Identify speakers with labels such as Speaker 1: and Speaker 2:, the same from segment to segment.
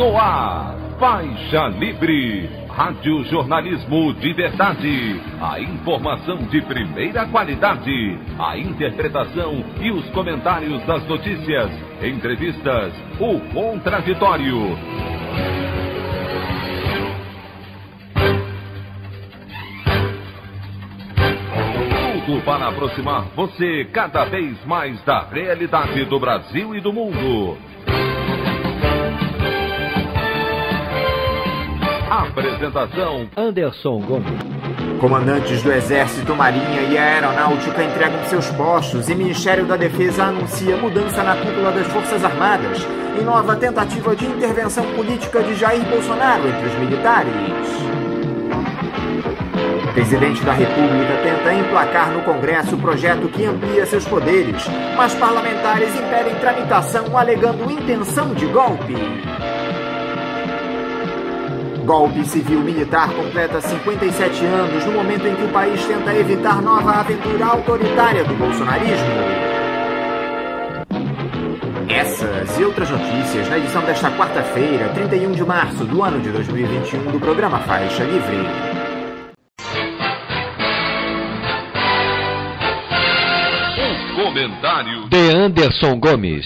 Speaker 1: No ar, Faixa Livre, rádio jornalismo de verdade, a informação de primeira qualidade, a interpretação e os comentários das notícias, entrevistas, o contraditório. Tudo para aproximar você cada vez mais da realidade do Brasil e do mundo. Apresentação:
Speaker 2: Anderson Gomes.
Speaker 3: Comandantes do Exército, Marinha e Aeronáutica entregam seus postos e Ministério da Defesa anuncia mudança na cúpula das Forças Armadas em nova tentativa de intervenção política de Jair Bolsonaro entre os militares. O presidente da República tenta emplacar no Congresso o projeto que amplia seus poderes, mas parlamentares impedem tramitação alegando intenção de golpe. Golpe civil-militar completa 57 anos no momento em que o país tenta evitar nova aventura autoritária do bolsonarismo. Essas e outras notícias na edição desta quarta-feira, 31 de março do ano de 2021, do programa Faixa Livre.
Speaker 1: O comentário
Speaker 2: de Anderson Gomes.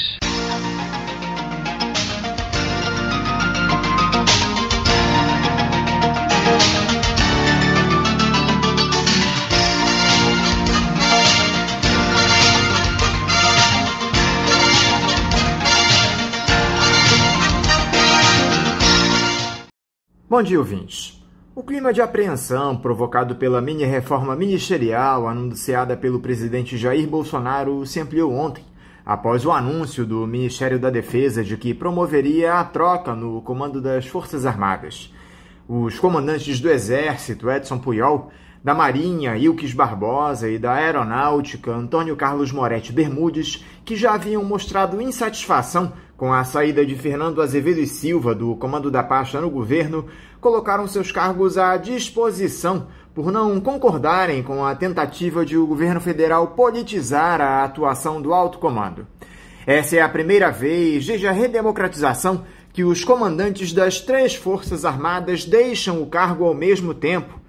Speaker 3: Bom dia, ouvintes. O clima de apreensão provocado pela mini-reforma ministerial anunciada pelo presidente Jair Bolsonaro se ampliou ontem, após o anúncio do Ministério da Defesa de que promoveria a troca no comando das Forças Armadas. Os comandantes do Exército, Edson Puyol, da Marinha, Ilques Barbosa, e da Aeronáutica, Antônio Carlos Moretti Bermudes, que já haviam mostrado insatisfação com a saída de Fernando Azevedo e Silva do comando da pasta no governo, colocaram seus cargos à disposição por não concordarem com a tentativa de o governo federal politizar a atuação do alto comando. Essa é a primeira vez desde a redemocratização que os comandantes das 3 Forças Armadas deixam o cargo ao mesmo tempo.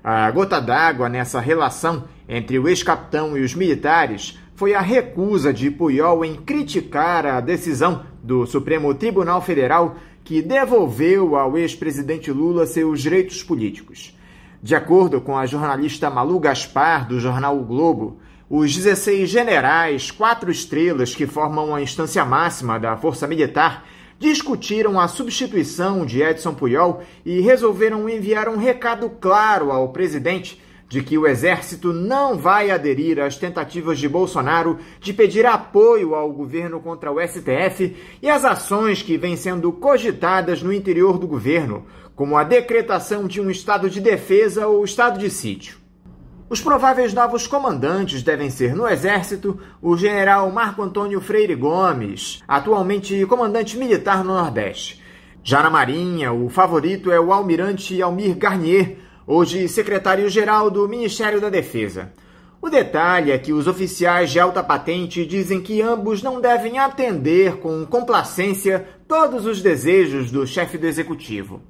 Speaker 3: A gota d'água nessa relação entre o ex-capitão e os militares foi a recusa de Puyol em criticar a decisão do Supremo Tribunal Federal que devolveu ao ex-presidente Lula seus direitos políticos. De acordo com a jornalista Malu Gaspar, do jornal O Globo, os 16 generais 4 estrelas que formam a instância máxima da Força Militar discutiram a substituição de Edson Puyol e resolveram enviar um recado claro ao presidente de que o Exército não vai aderir às tentativas de Bolsonaro de pedir apoio ao governo contra o STF e às ações que vêm sendo cogitadas no interior do governo, como a decretação de um estado de defesa ou estado de sítio. Os prováveis novos comandantes devem ser, no Exército, o general Marco Antônio Freire Gomes, atualmente comandante militar no Nordeste. Já na Marinha, o favorito é o almirante Almir Garnier, hoje secretário-geral do Ministério da Defesa. O detalhe é que os oficiais de alta patente dizem que ambos não devem atender com complacência todos os desejos do chefe do Executivo.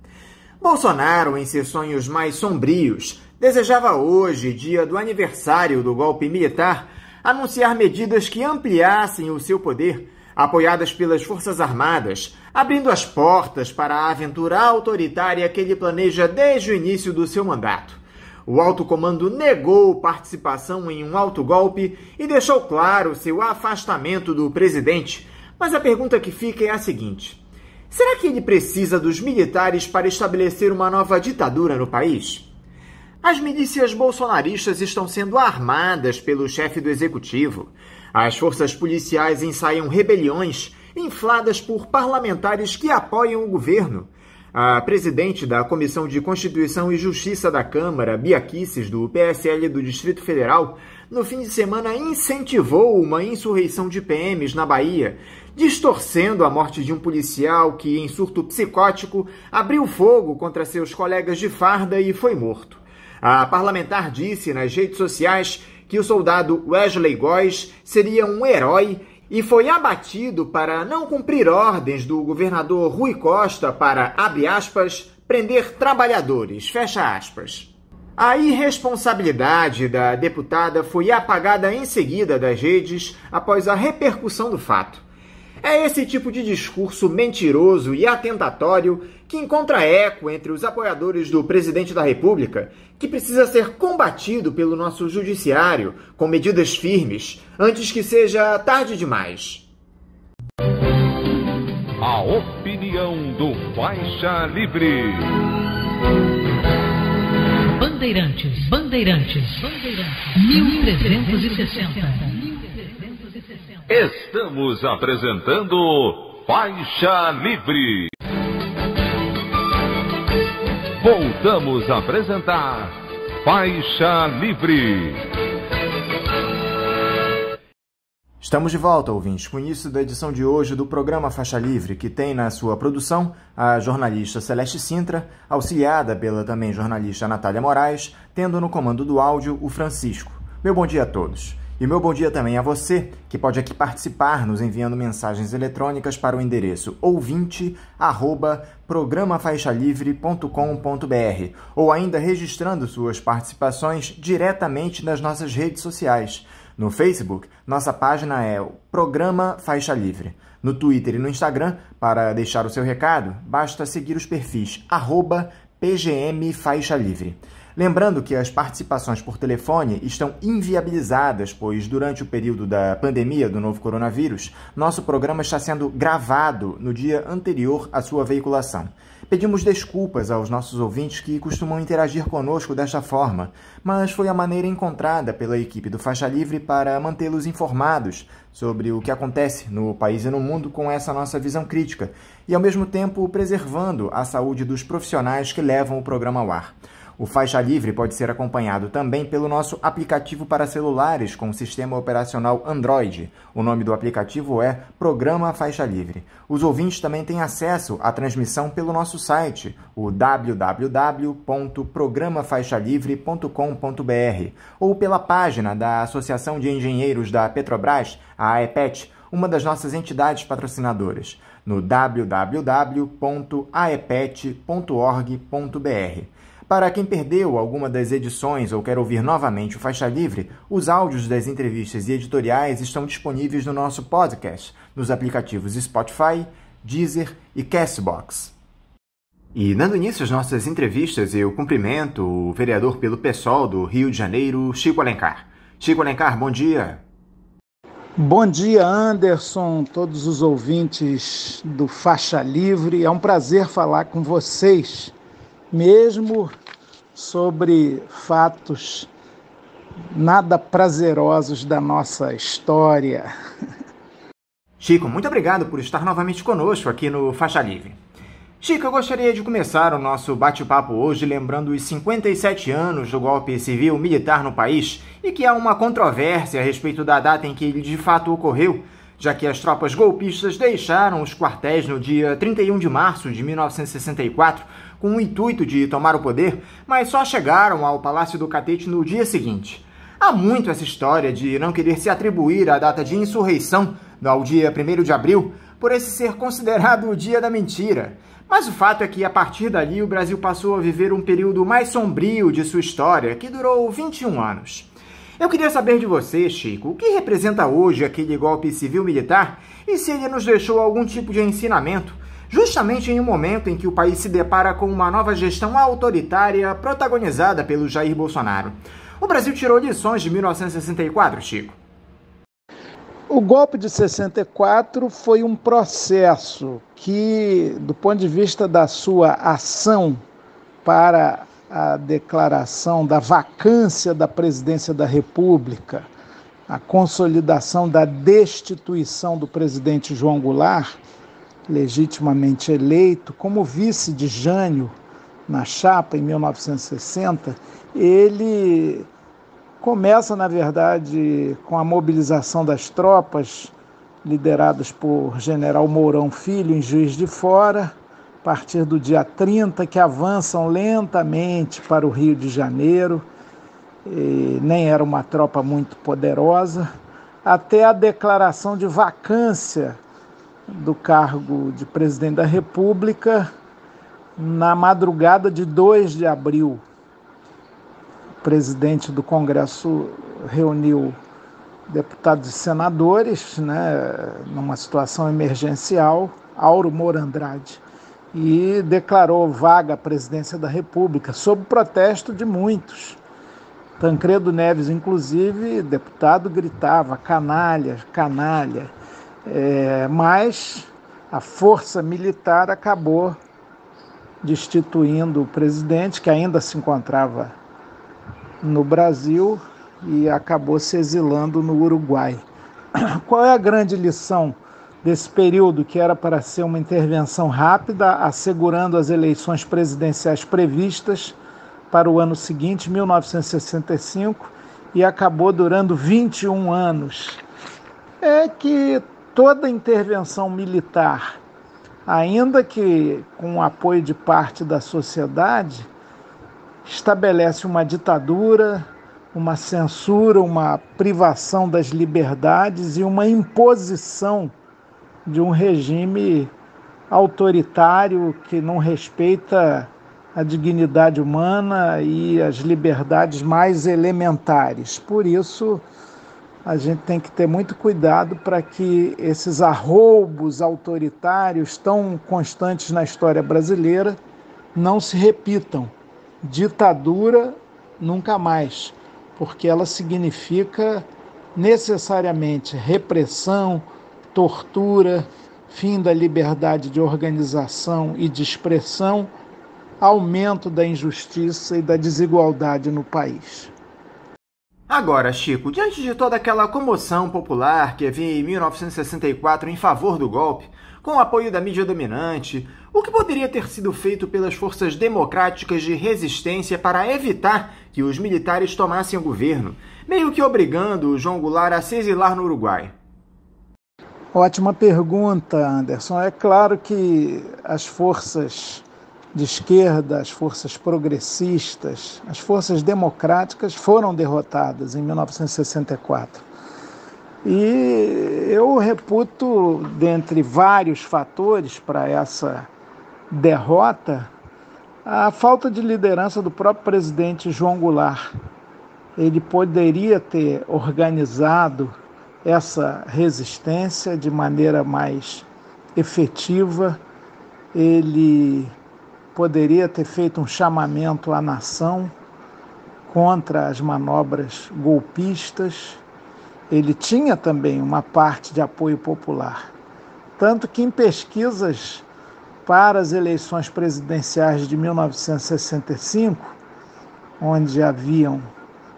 Speaker 3: Bolsonaro, em seus sonhos mais sombrios, desejava hoje, dia do aniversário do golpe militar, anunciar medidas que ampliassem o seu poder, apoiadas pelas Forças Armadas, abrindo as portas para a aventura autoritária que ele planeja desde o início do seu mandato. O alto comando negou participação em um autogolpe e deixou claro seu afastamento do presidente. Mas a pergunta que fica é a seguinte: será que ele precisa dos militares para estabelecer uma nova ditadura no país? As milícias bolsonaristas estão sendo armadas pelo chefe do executivo. As forças policiais ensaiam rebeliões infladas por parlamentares que apoiam o governo. A presidente da Comissão de Constituição e Justiça da Câmara, Bia Kicis, do PSL do Distrito Federal, no fim de semana incentivou uma insurreição de PMs na Bahia, distorcendo a morte de um policial que, em surto psicótico, abriu fogo contra seus colegas de farda e foi morto. A parlamentar disse nas redes sociais que o soldado Wesley Góes seria um herói e foi abatido para não cumprir ordens do governador Rui Costa para, abre aspas, prender trabalhadores, fecha aspas. A irresponsabilidade da deputada foi apagada em seguida das redes após a repercussão do fato. É esse tipo de discurso mentiroso e atentatório que encontra eco entre os apoiadores do presidente da República, que precisa ser combatido pelo nosso judiciário com medidas firmes antes que seja tarde demais.
Speaker 1: A opinião do Faixa Livre.
Speaker 4: Bandeirantes, 1360.
Speaker 1: Estamos apresentando Faixa Livre. Voltamos a apresentar Faixa Livre.
Speaker 3: Estamos de volta, ouvintes, com o início da edição de hoje do programa Faixa Livre, que tem na sua produção a jornalista Celeste Sintra, auxiliada pela também jornalista Natália Moraes, tendo no comando do áudio o Francisco. Meu bom dia a todos. E meu bom dia também a você, que pode aqui participar nos enviando mensagens eletrônicas para o endereço ouvinte@programafaixalivre.com.br ou ainda registrando suas participações diretamente nas nossas redes sociais. No Facebook, nossa página é o Programa Faixa Livre. No Twitter e no Instagram, para deixar o seu recado, basta seguir os perfis @PGM Faixa Livre. Lembrando que as participações por telefone estão inviabilizadas, pois durante o período da pandemia do novo coronavírus, nosso programa está sendo gravado no dia anterior à sua veiculação. Pedimos desculpas aos nossos ouvintes que costumam interagir conosco desta forma, mas foi a maneira encontrada pela equipe do Faixa Livre para mantê-los informados sobre o que acontece no país e no mundo com essa nossa visão crítica e, ao mesmo tempo, preservando a saúde dos profissionais que levam o programa ao ar. O Faixa Livre pode ser acompanhado também pelo nosso aplicativo para celulares com sistema operacional Android. O nome do aplicativo é Programa Faixa Livre. Os ouvintes também têm acesso à transmissão pelo nosso site, o www.programafaixalivre.com.br, ou pela página da Associação de Engenheiros da Petrobras, a AEPET, uma das nossas entidades patrocinadoras, no www.aepet.org.br. Para quem perdeu alguma das edições ou quer ouvir novamente o Faixa Livre, os áudios das entrevistas e editoriais estão disponíveis no nosso podcast, nos aplicativos Spotify, Deezer e Castbox. E dando início às nossas entrevistas, eu cumprimento o vereador pelo PSOL do Rio de Janeiro, Chico Alencar. Chico Alencar, bom dia.
Speaker 5: Bom dia, Anderson, todos os ouvintes do Faixa Livre. É um prazer falar com vocês, mesmo sobre fatos nada prazerosos da nossa história.
Speaker 3: Chico, muito obrigado por estar novamente conosco aqui no Faixa Livre. Chico, eu gostaria de começar o nosso bate-papo hoje lembrando os 57 anos do golpe civil-militar no país e que há uma controvérsia a respeito da data em que ele de fato ocorreu, já que as tropas golpistas deixaram os quartéis no dia 31 de março de 1964 com o intuito de tomar o poder, mas só chegaram ao Palácio do Catete no dia seguinte. Há muito essa história de não querer se atribuir a data de insurreição ao dia 1º de abril, por esse ser considerado o dia da mentira. Mas o fato é que, a partir dali, o Brasil passou a viver um período mais sombrio de sua história, que durou 21 anos. Eu queria saber de você, Chico, o que representa hoje aquele golpe civil-militar e se ele nos deixou algum tipo de ensinamento, justamente em um momento em que o país se depara com uma nova gestão autoritária protagonizada pelo Jair Bolsonaro. O Brasil tirou lições de 1964, Chico?
Speaker 5: O golpe de 64 foi um processo que, do ponto de vista da sua ação para a declaração da vacância da presidência da República, a consolidação da destituição do presidente João Goulart, legitimamente eleito, como vice de Jânio na chapa em 1960, ele começa, na verdade, com a mobilização das tropas lideradas por General Mourão Filho em Juiz de Fora, a partir do dia 30, que avançam lentamente para o Rio de Janeiro. Nem era uma tropa muito poderosa, até a declaração de vacância do cargo de presidente da República na madrugada de 2 de abril. O presidente do Congresso reuniu deputados e senadores, numa situação emergencial, Auro Moura Andrade, e declarou vaga a presidência da República, sob protesto de muitos. Tancredo Neves, inclusive, deputado, gritava canalha, canalha, mas a força militar acabou destituindo o presidente, que ainda se encontrava no Brasil, e acabou se exilando no Uruguai. Qual é a grande lição desse período, que era para ser uma intervenção rápida, assegurando as eleições presidenciais previstas para o ano seguinte, 1965, e acabou durando 21 anos? É que toda intervenção militar, ainda que com o apoio de parte da sociedade, estabelece uma ditadura, uma censura, uma privação das liberdades e uma imposição de um regime autoritário que não respeita a dignidade humana e as liberdades mais elementares. Por isso, a gente tem que ter muito cuidado para que esses arroubos autoritários tão constantes na história brasileira não se repitam. Ditadura, nunca mais, porque ela significa necessariamente repressão, tortura, fim da liberdade de organização e de expressão, aumento da injustiça e da desigualdade no país.
Speaker 3: Agora, Chico, diante de toda aquela comoção popular que havia em 1964 em favor do golpe, com o apoio da mídia dominante, o que poderia ter sido feito pelas forças democráticas de resistência para evitar que os militares tomassem o governo, meio que obrigando o João Goulart a se exilar no Uruguai?
Speaker 5: Ótima pergunta, Anderson. É claro que as forças de esquerda, as forças progressistas, as forças democráticas foram derrotadas em 1964. E eu reputo, dentre vários fatores para essa derrota, a falta de liderança do próprio presidente João Goulart. Ele poderia ter organizado essa resistência de maneira mais efetiva, ele poderia ter feito um chamamento à nação contra as manobras golpistas. Ele tinha também uma parte de apoio popular. Tanto que em pesquisas para as eleições presidenciais de 1965, onde haviam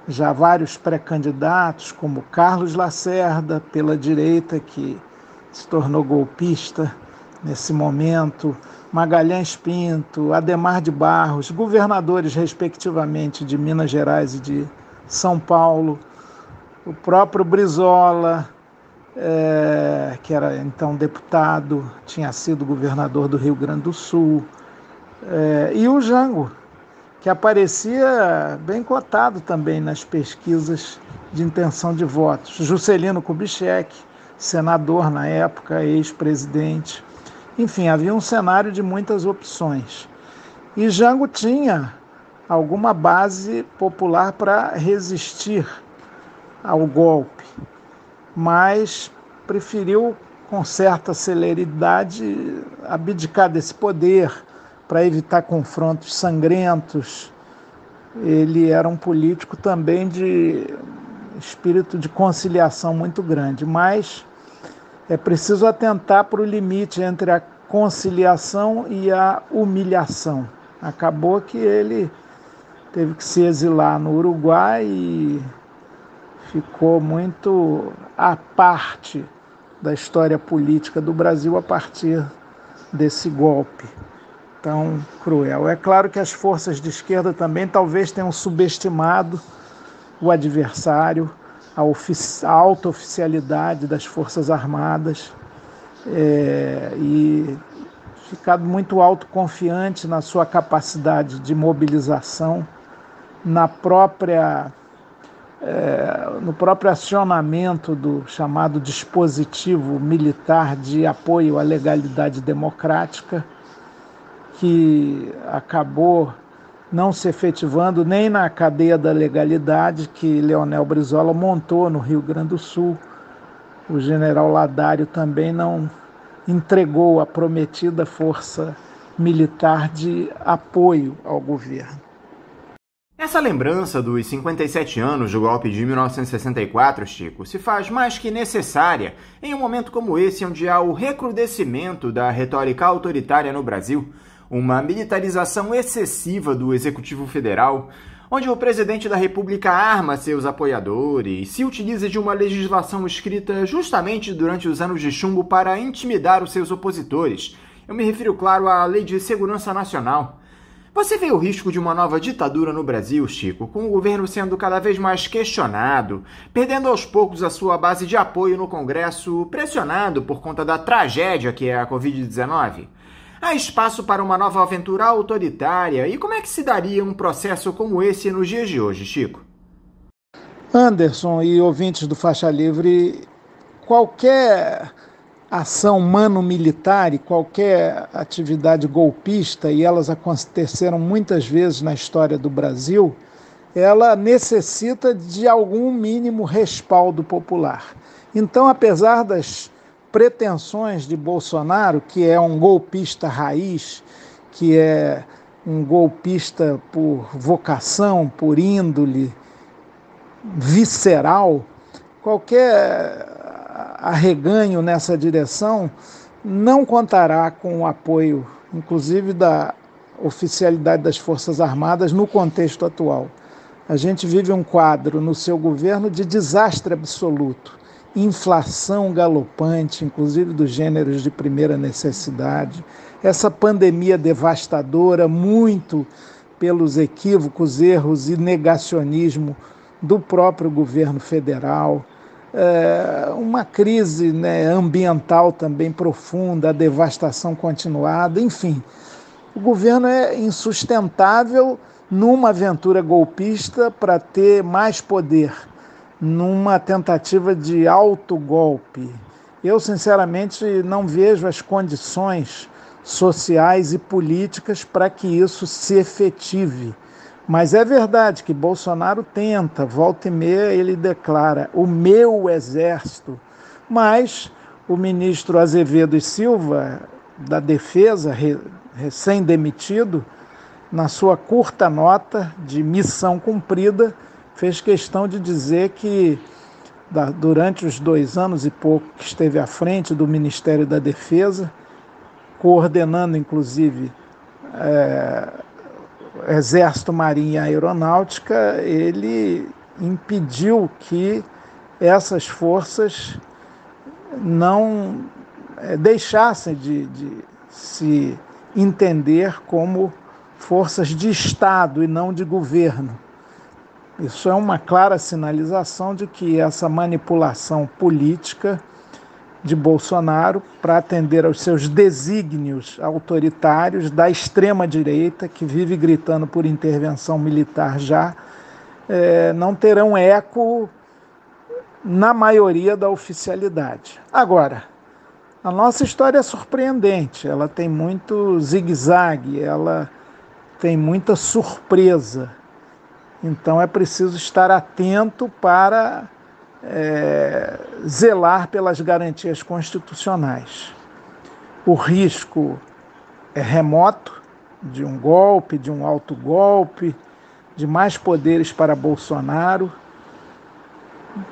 Speaker 5: já vários pré-candidatos, como Carlos Lacerda, pela direita, que se tornou golpista nesse momento, Magalhães Pinto, Adhemar de Barros, governadores, respectivamente, de Minas Gerais e de São Paulo, o próprio Brizola, que era então deputado, tinha sido governador do Rio Grande do Sul, e o Jango, que aparecia bem cotado também nas pesquisas de intenção de votos. Juscelino Kubitschek, senador na época, ex-presidente. Enfim, havia um cenário de muitas opções. E Jango tinha alguma base popular para resistir ao golpe, mas preferiu, com certa celeridade, abdicar desse poder para evitar confrontos sangrentos. Ele era um político também de espírito de conciliação muito grande, mas é preciso atentar para o limite entre a conciliação e a humilhação. Acabou que ele teve que se exilar no Uruguai e ficou muito à parte da história política do Brasil a partir desse golpe tão cruel. É claro que as forças de esquerda também talvez tenham subestimado o adversário, a alta oficialidade das Forças Armadas e ficado muito autoconfiante na sua capacidade de mobilização, na própria no próprio acionamento do chamado dispositivo militar de apoio à legalidade democrática, que acabou não se efetivando nem na cadeia da legalidade que Leonel Brizola montou no Rio Grande do Sul. O general Ladário também não entregou a prometida força militar de apoio ao governo.
Speaker 3: Essa lembrança dos 57 anos do golpe de 1964, Chico, se faz mais que necessária em um momento como esse, onde há o recrudescimento da retórica autoritária no Brasil, uma militarização excessiva do Executivo Federal, onde o presidente da República arma seus apoiadores, se utiliza de uma legislação escrita justamente durante os anos de chumbo para intimidar os seus opositores. Eu me refiro, claro, à Lei de Segurança Nacional. Você vê o risco de uma nova ditadura no Brasil, Chico, com o governo sendo cada vez mais questionado, perdendo aos poucos a sua base de apoio no Congresso, pressionado por conta da tragédia que é a Covid-19? Há espaço para uma nova aventura autoritária? E como é que se daria um processo como esse nos dias de hoje, Chico?
Speaker 5: Anderson e ouvintes do Faixa Livre, qualquer ação mano-militar e qualquer atividade golpista, e elas aconteceram muitas vezes na história do Brasil, ela necessita de algum mínimo respaldo popular. Então, apesar das pretensões de Bolsonaro, que é um golpista raiz, que é um golpista por vocação, por índole visceral, qualquer arreganho nessa direção não contará com o apoio, inclusive da oficialidade das Forças Armadas no contexto atual. A gente vive um quadro no seu governo de desastre absoluto, inflação galopante, inclusive dos gêneros de primeira necessidade, essa pandemia devastadora, muito pelos equívocos, erros e negacionismo do próprio governo federal, uma crise, ambiental também profunda, a devastação continuada, enfim. O governo é insustentável numa aventura golpista para ter mais poder, numa tentativa de autogolpe. Eu, sinceramente, não vejo as condições sociais e políticas para que isso se efetive. Mas é verdade que Bolsonaro tenta, volta e meia ele declara o meu exército, mas o ministro Azevedo e Silva, da Defesa, recém-demitido, na sua curta nota de missão cumprida, fez questão de dizer que durante os 2 anos e pouco que esteve à frente do Ministério da Defesa, coordenando inclusive Exército, Marinha e Aeronáutica, ele impediu que essas forças não deixassem de se entender como forças de Estado e não de governo. Isso é uma clara sinalização de que essa manipulação política de Bolsonaro para atender aos seus desígnios autoritários da extrema-direita, que vive gritando por intervenção militar já, não terão eco na maioria da oficialidade. Agora, a nossa história é surpreendente, ela tem muito zigue-zague, ela tem muita surpresa. Então é preciso estar atento para zelar pelas garantias constitucionais. O risco é remoto de um golpe, de um autogolpe, de mais poderes para Bolsonaro,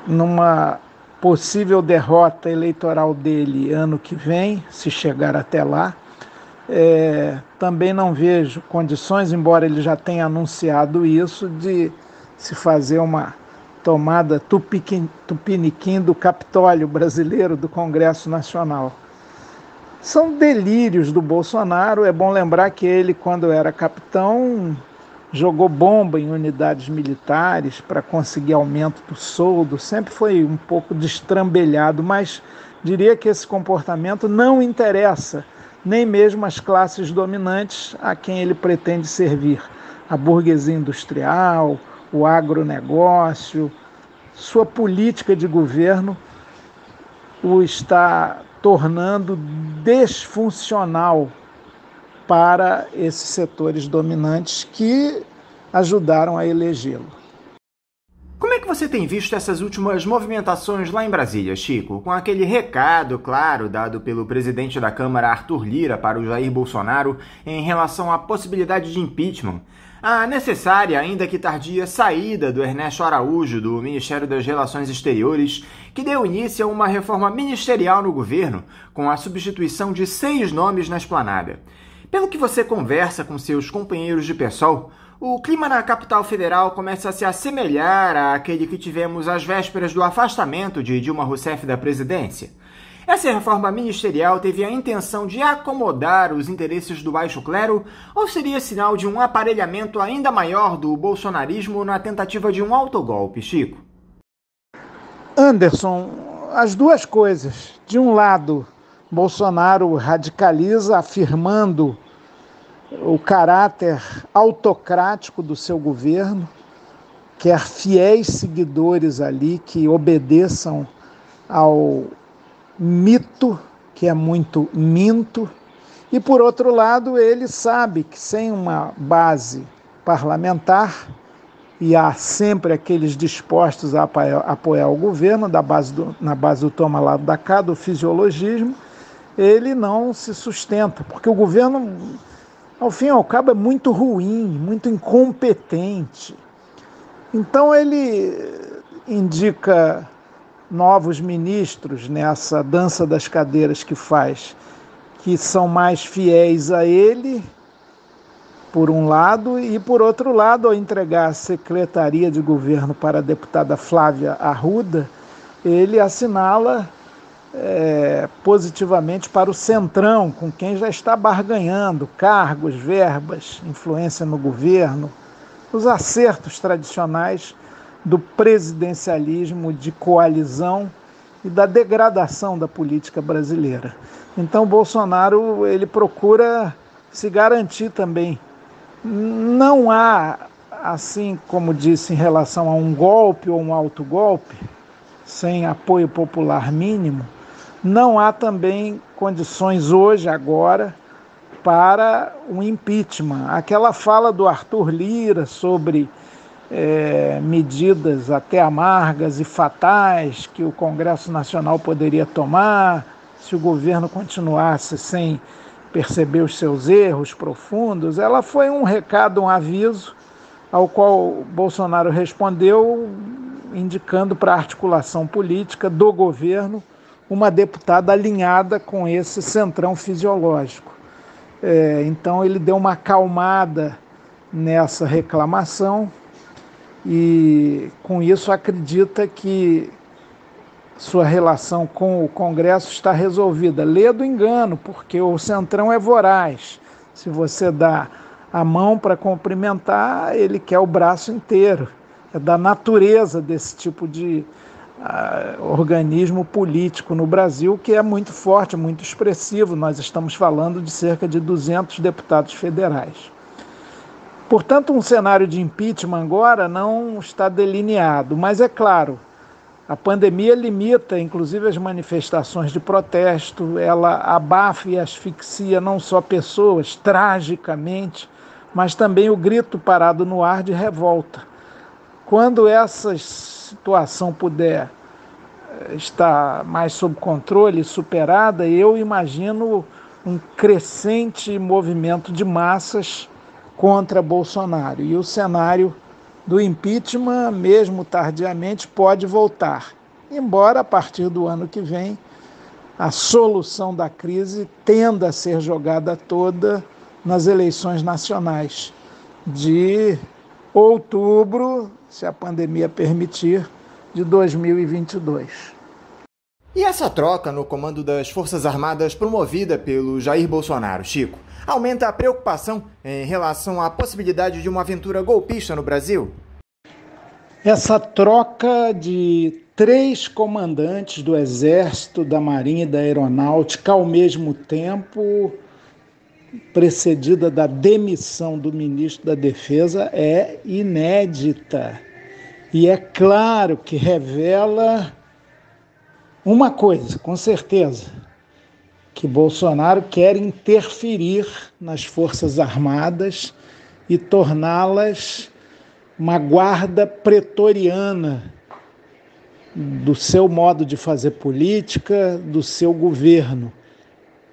Speaker 5: numa possível derrota eleitoral dele ano que vem, se chegar até lá. Também não vejo condições, embora ele já tenha anunciado isso, de se fazer uma tomada tupiniquim do Capitólio brasileiro, do Congresso Nacional. São delírios do Bolsonaro. É bom lembrar que ele, quando era capitão, jogou bomba em unidades militares para conseguir aumento do soldo, sempre foi um pouco destrambelhado, mas diria que esse comportamento não interessa nem mesmo as classes dominantes a quem ele pretende servir, a burguesia industrial, o agronegócio, sua política de governo o está tornando desfuncional para esses setores dominantes que ajudaram a elegê-lo.
Speaker 3: Como é que você tem visto essas últimas movimentações lá em Brasília, Chico? Com aquele recado, claro, dado pelo presidente da Câmara, Arthur Lira, para o Jair Bolsonaro em relação à possibilidade de impeachment. A necessária, ainda que tardia, saída do Ernesto Araújo do Ministério das Relações Exteriores, que deu início a uma reforma ministerial no governo, com a substituição de 6 nomes na esplanada. Pelo que você conversa com seus companheiros de PSOL, o clima na capital federal começa a se assemelhar àquele que tivemos às vésperas do afastamento de Dilma Rousseff da presidência. Essa reforma ministerial teve a intenção de acomodar os interesses do baixo clero ou seria sinal de um aparelhamento ainda maior do bolsonarismo na tentativa de um autogolpe, Chico?
Speaker 5: Anderson, as duas coisas. De um lado, Bolsonaro radicaliza afirmando o caráter autocrático do seu governo, quer fiéis seguidores ali que obedeçam ao mito, que é muito minto, e por outro lado ele sabe que sem uma base parlamentar, e há sempre aqueles dispostos a apoiar o governo, na base do toma lá da cá, do fisiologismo, ele não se sustenta, porque o governo, ao fim e ao cabo, é muito ruim, muito incompetente. Então ele indica novos ministros nessa dança das cadeiras que faz, que são mais fiéis a ele, por um lado, e por outro lado, ao entregar a secretaria de governo para a deputada Flávia Arruda, ele assinala positivamente para o Centrão, com quem já está barganhando cargos, verbas, influência no governo, os acertos tradicionais do presidencialismo de coalizão e da degradação da política brasileira. Então, Bolsonaro ele procura se garantir também. Não há, assim como disse em relação a um golpe ou um autogolpe, sem apoio popular mínimo, não há também condições hoje, agora, para um impeachment. Aquela fala do Arthur Lira sobre medidas até amargas e fatais que o Congresso Nacional poderia tomar se o governo continuasse sem perceber os seus erros profundos, ela foi um recado, um aviso, ao qual Bolsonaro respondeu indicando para a articulação política do governo uma deputada alinhada com esse centrão fisiológico. Então ele deu uma acalmada nessa reclamação e com isso acredita que sua relação com o Congresso está resolvida. Lê do engano, porque o centrão é voraz. Se você dá a mão para cumprimentar, ele quer o braço inteiro. É da natureza desse tipo de organismo político no Brasil, que é muito forte, muito expressivo. Nós estamos falando de cerca de 200 deputados federais. Portanto, um cenário de impeachment agora não está delineado, mas é claro, a pandemia limita, inclusive, as manifestações de protesto, ela abafa e asfixia não só pessoas, tragicamente, mas também o grito parado no ar de revolta. Quando essa situação puder estar mais sob controle, superada, eu imagino um crescente movimento de massas contra Bolsonaro. E o cenário do impeachment, mesmo tardiamente, pode voltar. Embora, a partir do ano que vem, a solução da crise tenda a ser jogada toda nas eleições nacionais de outubro, se a pandemia permitir, de 2022.
Speaker 3: E essa troca no comando das Forças Armadas promovida pelo Jair Bolsonaro, Chico, aumenta a preocupação em relação à possibilidade de uma aventura golpista no Brasil?
Speaker 5: Essa troca de 3 comandantes do Exército, da Marinha e da Aeronáutica ao mesmo tempo, precedida da demissão do ministro da Defesa, é inédita. E é claro que revela uma coisa, com certeza, que Bolsonaro quer interferir nas Forças Armadas e torná-las uma guarda pretoriana do seu modo de fazer política, do seu governo.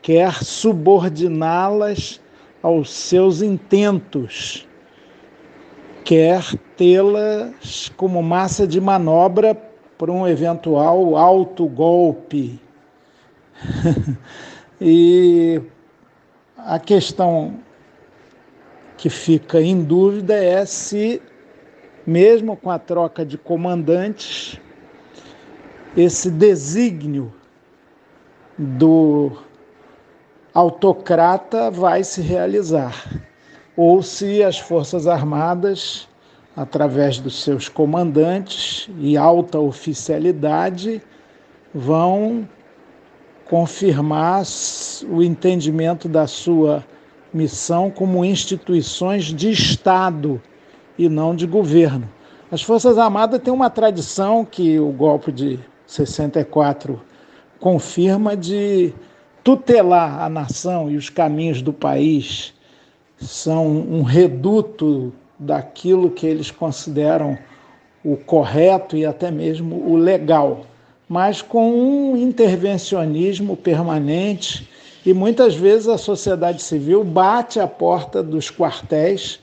Speaker 5: Quer subordiná-las aos seus intentos, quer tê-las como massa de manobra para um eventual autogolpe. E a questão que fica em dúvida é se, mesmo com a troca de comandantes, esse desígnio do autocrata vai se realizar, ou se as Forças Armadas, através dos seus comandantes e alta oficialidade, vão confirmar o entendimento da sua missão como instituições de Estado e não de governo. As Forças Armadas têm uma tradição que o golpe de 64 confirma de tutelar a nação e os caminhos do país. São um reduto daquilo que eles consideram o correto e até mesmo o legal, mas com um intervencionismo permanente, e muitas vezes a sociedade civil bate à porta dos quartéis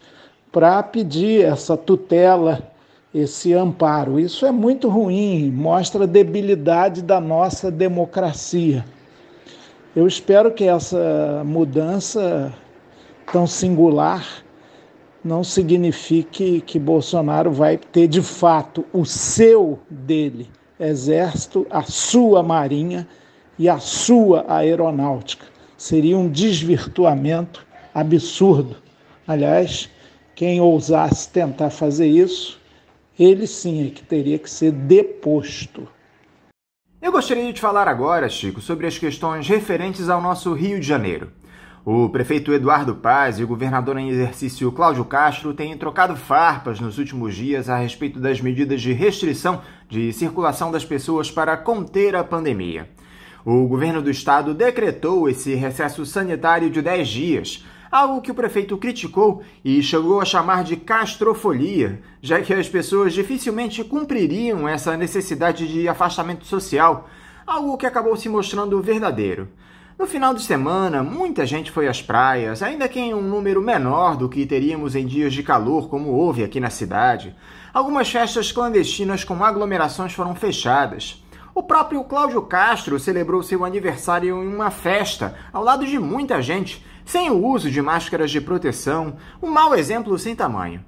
Speaker 5: para pedir essa tutela, esse amparo. Isso é muito ruim, mostra a debilidade da nossa democracia. Eu espero que essa mudança tão singular não signifique que Bolsonaro vai ter de fato o seu dele, exército, a sua marinha e a sua aeronáutica. Seria um desvirtuamento absurdo. Aliás, quem ousasse tentar fazer isso, ele sim é que teria que ser deposto.
Speaker 3: Eu gostaria de falar agora, Chico, sobre as questões referentes ao nosso Rio de Janeiro. O prefeito Eduardo Paz e o governador em exercício Cláudio Castro têm trocado farpas nos últimos dias a respeito das medidas de restrição de circulação das pessoas para conter a pandemia. O governo do estado decretou esse recesso sanitário de 10 dias, algo que o prefeito criticou e chegou a chamar de castrofolia, já que as pessoas dificilmente cumpririam essa necessidade de afastamento social, algo que acabou se mostrando verdadeiro. No final de semana, muita gente foi às praias, ainda que em um número menor do que teríamos em dias de calor, como houve aqui na cidade. Algumas festas clandestinas com aglomerações foram fechadas. O próprio Cláudio Castro celebrou seu aniversário em uma festa, ao lado de muita gente, sem o uso de máscaras de proteção, um mau exemplo sem tamanho.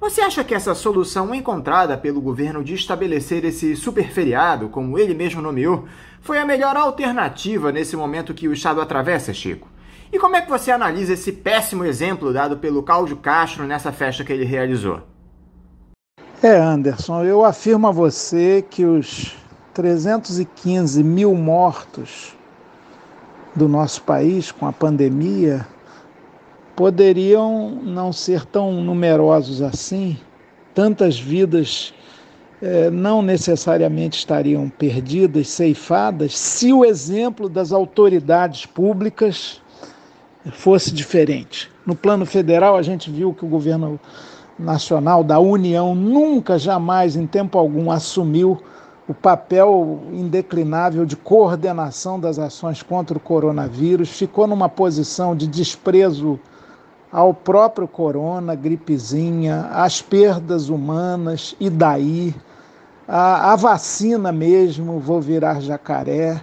Speaker 3: Você acha que essa solução encontrada pelo governo de estabelecer esse superferiado, como ele mesmo nomeou, foi a melhor alternativa nesse momento que o Estado atravessa, Chico? E como é que você analisa esse péssimo exemplo dado pelo Cláudio Castro nessa festa que ele realizou?
Speaker 5: Anderson, eu afirmo a você que os 315 mil mortos do nosso país com a pandemia poderiam não ser tão numerosos assim, tantas vidas não necessariamente estariam perdidas, ceifadas, se o exemplo das autoridades públicas fosse diferente. No plano federal, a gente viu que o governo nacional da União nunca, jamais, em tempo algum, assumiu o papel indeclinável de coordenação das ações contra o coronavírus, ficou numa posição de desprezo ao próprio corona, gripezinha, às perdas humanas, e daí, a vacina mesmo, vou virar jacaré,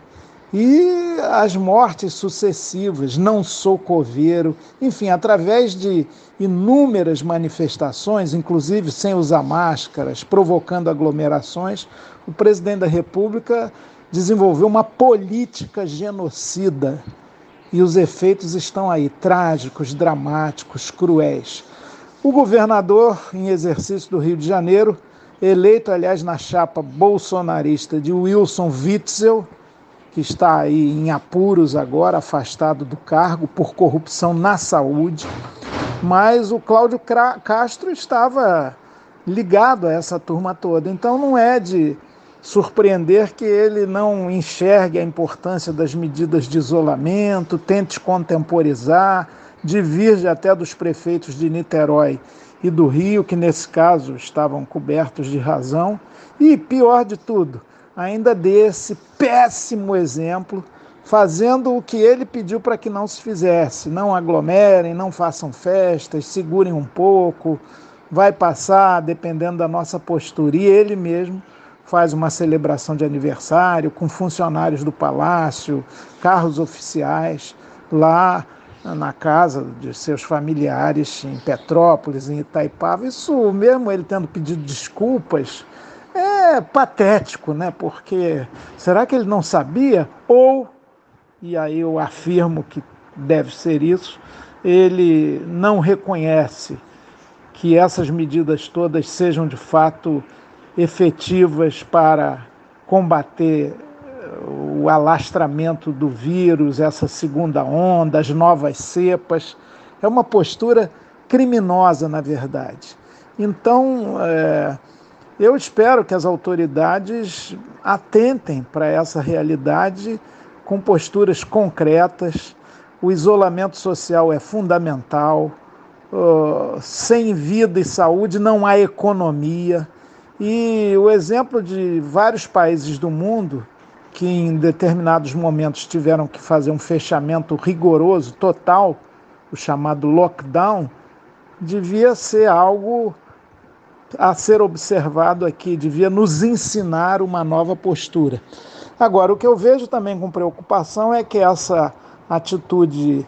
Speaker 5: e as mortes sucessivas, não sou coveiro, enfim, através de inúmeras manifestações, inclusive sem usar máscaras, provocando aglomerações, o presidente da República desenvolveu uma política genocida. E os efeitos estão aí, trágicos, dramáticos, cruéis. O governador em exercício do Rio de Janeiro, eleito, aliás, na chapa bolsonarista de Wilson Witzel, que está aí em apuros agora, afastado do cargo por corrupção na saúde, mas o Cláudio Castro estava ligado a essa turma toda. Então não é de surpreender que ele não enxergue a importância das medidas de isolamento, tente contemporizar, divirge até dos prefeitos de Niterói e do Rio, que nesse caso estavam cobertos de razão, e pior de tudo, ainda dê esse péssimo exemplo, fazendo o que ele pediu para que não se fizesse. Não aglomerem, não façam festas, segurem um pouco, vai passar dependendo da nossa postura. E ele mesmo faz uma celebração de aniversário com funcionários do palácio, carros oficiais, lá na casa de seus familiares em Petrópolis, em Itaipava. Isso mesmo, ele tendo pedido desculpas, é patético, né? Porque será que ele não sabia? Ou, e aí eu afirmo que deve ser isso, ele não reconhece que essas medidas todas sejam de fato efetivas para combater o alastramento do vírus, essa segunda onda, as novas cepas. É uma postura criminosa, na verdade. Então, eu espero que as autoridades atentem para essa realidade com posturas concretas. O isolamento social é fundamental. Sem vida e saúde não há economia. E o exemplo de vários países do mundo que em determinados momentos tiveram que fazer um fechamento rigoroso, total, o chamado lockdown, devia ser algo a ser observado aqui, devia nos ensinar uma nova postura. Agora, o que eu vejo também com preocupação é que essa atitude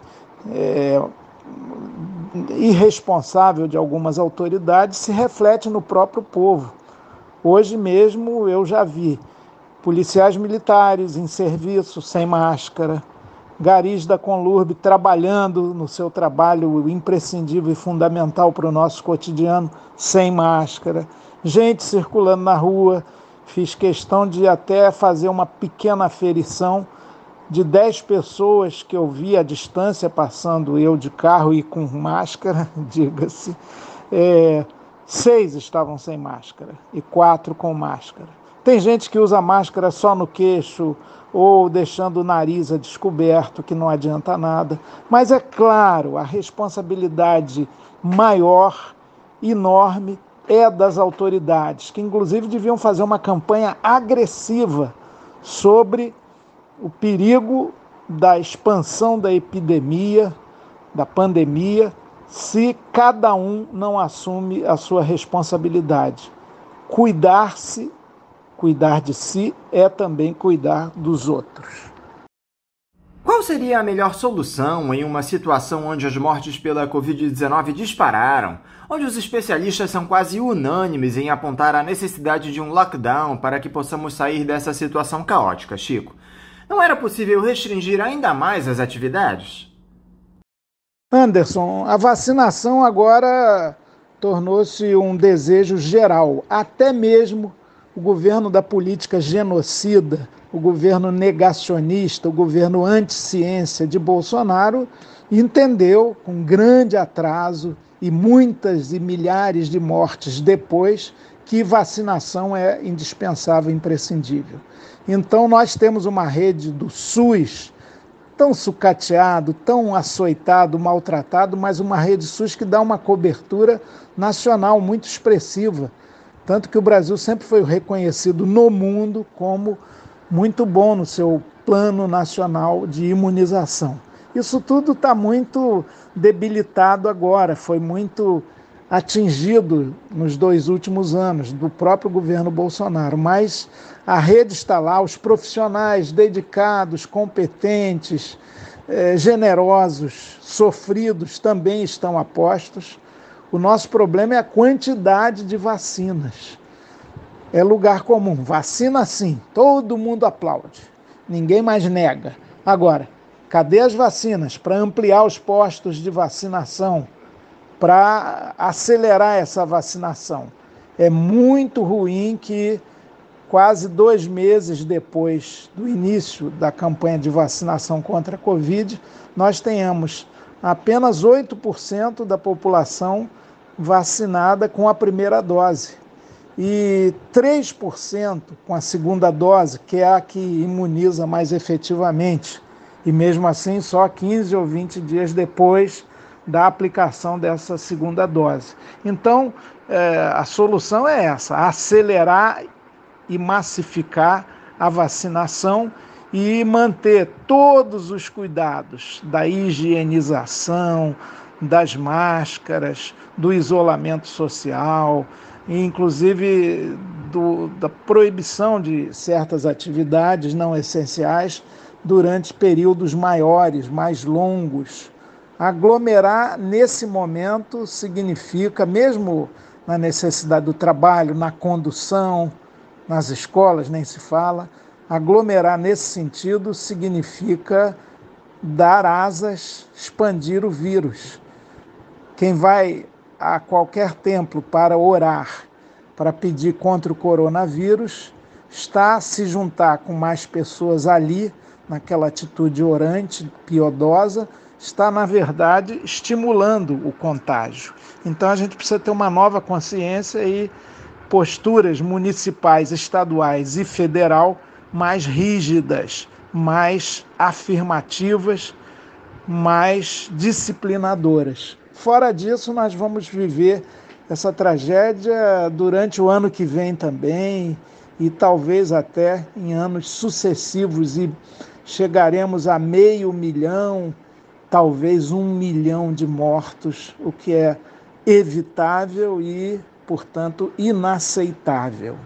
Speaker 5: irresponsável de algumas autoridades se reflete no próprio povo. Hoje mesmo eu já vi policiais militares em serviço sem máscara, garis da Conlurb trabalhando no seu trabalho imprescindível e fundamental para o nosso cotidiano sem máscara, gente circulando na rua. Fiz questão de até fazer uma pequena aferição de 10 pessoas que eu vi à distância, passando eu de carro e com máscara, diga-se, 6 estavam sem máscara e 4 com máscara. Tem gente que usa máscara só no queixo ou deixando o nariz a descoberto, que não adianta nada. Mas é claro, a responsabilidade maior, enorme, é das autoridades, que inclusive deviam fazer uma campanha agressiva sobre o perigo da expansão da epidemia, da pandemia, se cada um não assume a sua responsabilidade. Cuidar-se, cuidar de si, é também cuidar dos outros.
Speaker 3: Qual seria a melhor solução em uma situação onde as mortes pela Covid-19 dispararam, onde os especialistas são quase unânimes em apontar a necessidade de um lockdown para que possamos sair dessa situação caótica, Chico? Não era possível restringir ainda mais as atividades?
Speaker 5: Anderson, a vacinação agora tornou-se um desejo geral. Até mesmo o governo da política genocida, o governo negacionista, o governo anti-ciência de Bolsonaro entendeu, com grande atraso e muitas e milhares de mortes depois, que vacinação é indispensável, imprescindível. Então nós temos uma rede do SUS tão sucateado, tão açoitado, maltratado, mas uma rede SUS que dá uma cobertura nacional muito expressiva. Tanto que o Brasil sempre foi reconhecido no mundo como muito bom no seu plano nacional de imunização. Isso tudo está muito debilitado agora, foi muito atingido nos 2 últimos anos do próprio governo Bolsonaro, mas a rede está lá, os profissionais dedicados, competentes, generosos, sofridos também estão a postos. O nosso problema é a quantidade de vacinas. É lugar comum, vacina sim, todo mundo aplaude, ninguém mais nega. Agora, cadê as vacinas para ampliar os postos de vacinação, para acelerar essa vacinação? É muito ruim que quase 2 meses depois do início da campanha de vacinação contra a Covid, nós tenhamos apenas 8% da população vacinada com a primeira dose e 3% com a segunda dose, que é a que imuniza mais efetivamente, e mesmo assim só 15 ou 20 dias depois da aplicação dessa segunda dose. Então, a solução é essa: acelerar e massificar a vacinação e manter todos os cuidados da higienização, das máscaras, do isolamento social, inclusive da proibição de certas atividades não essenciais durante períodos maiores, mais longos. Aglomerar nesse momento significa, mesmo na necessidade do trabalho, na condução, nas escolas nem se fala, aglomerar nesse sentido significa dar asas, expandir o vírus. Quem vai a qualquer templo para orar, para pedir contra o coronavírus, está a se juntar com mais pessoas ali, naquela atitude orante, piedosa, está, na verdade, estimulando o contágio. Então, a gente precisa ter uma nova consciência e posturas municipais, estaduais e federal mais rígidas, mais afirmativas, mais disciplinadoras. Fora disso, nós vamos viver essa tragédia durante o ano que vem também e talvez até em anos sucessivos, e chegaremos a 500 mil, talvez 1 milhão de mortos, o que é evitável e, portanto, inaceitável.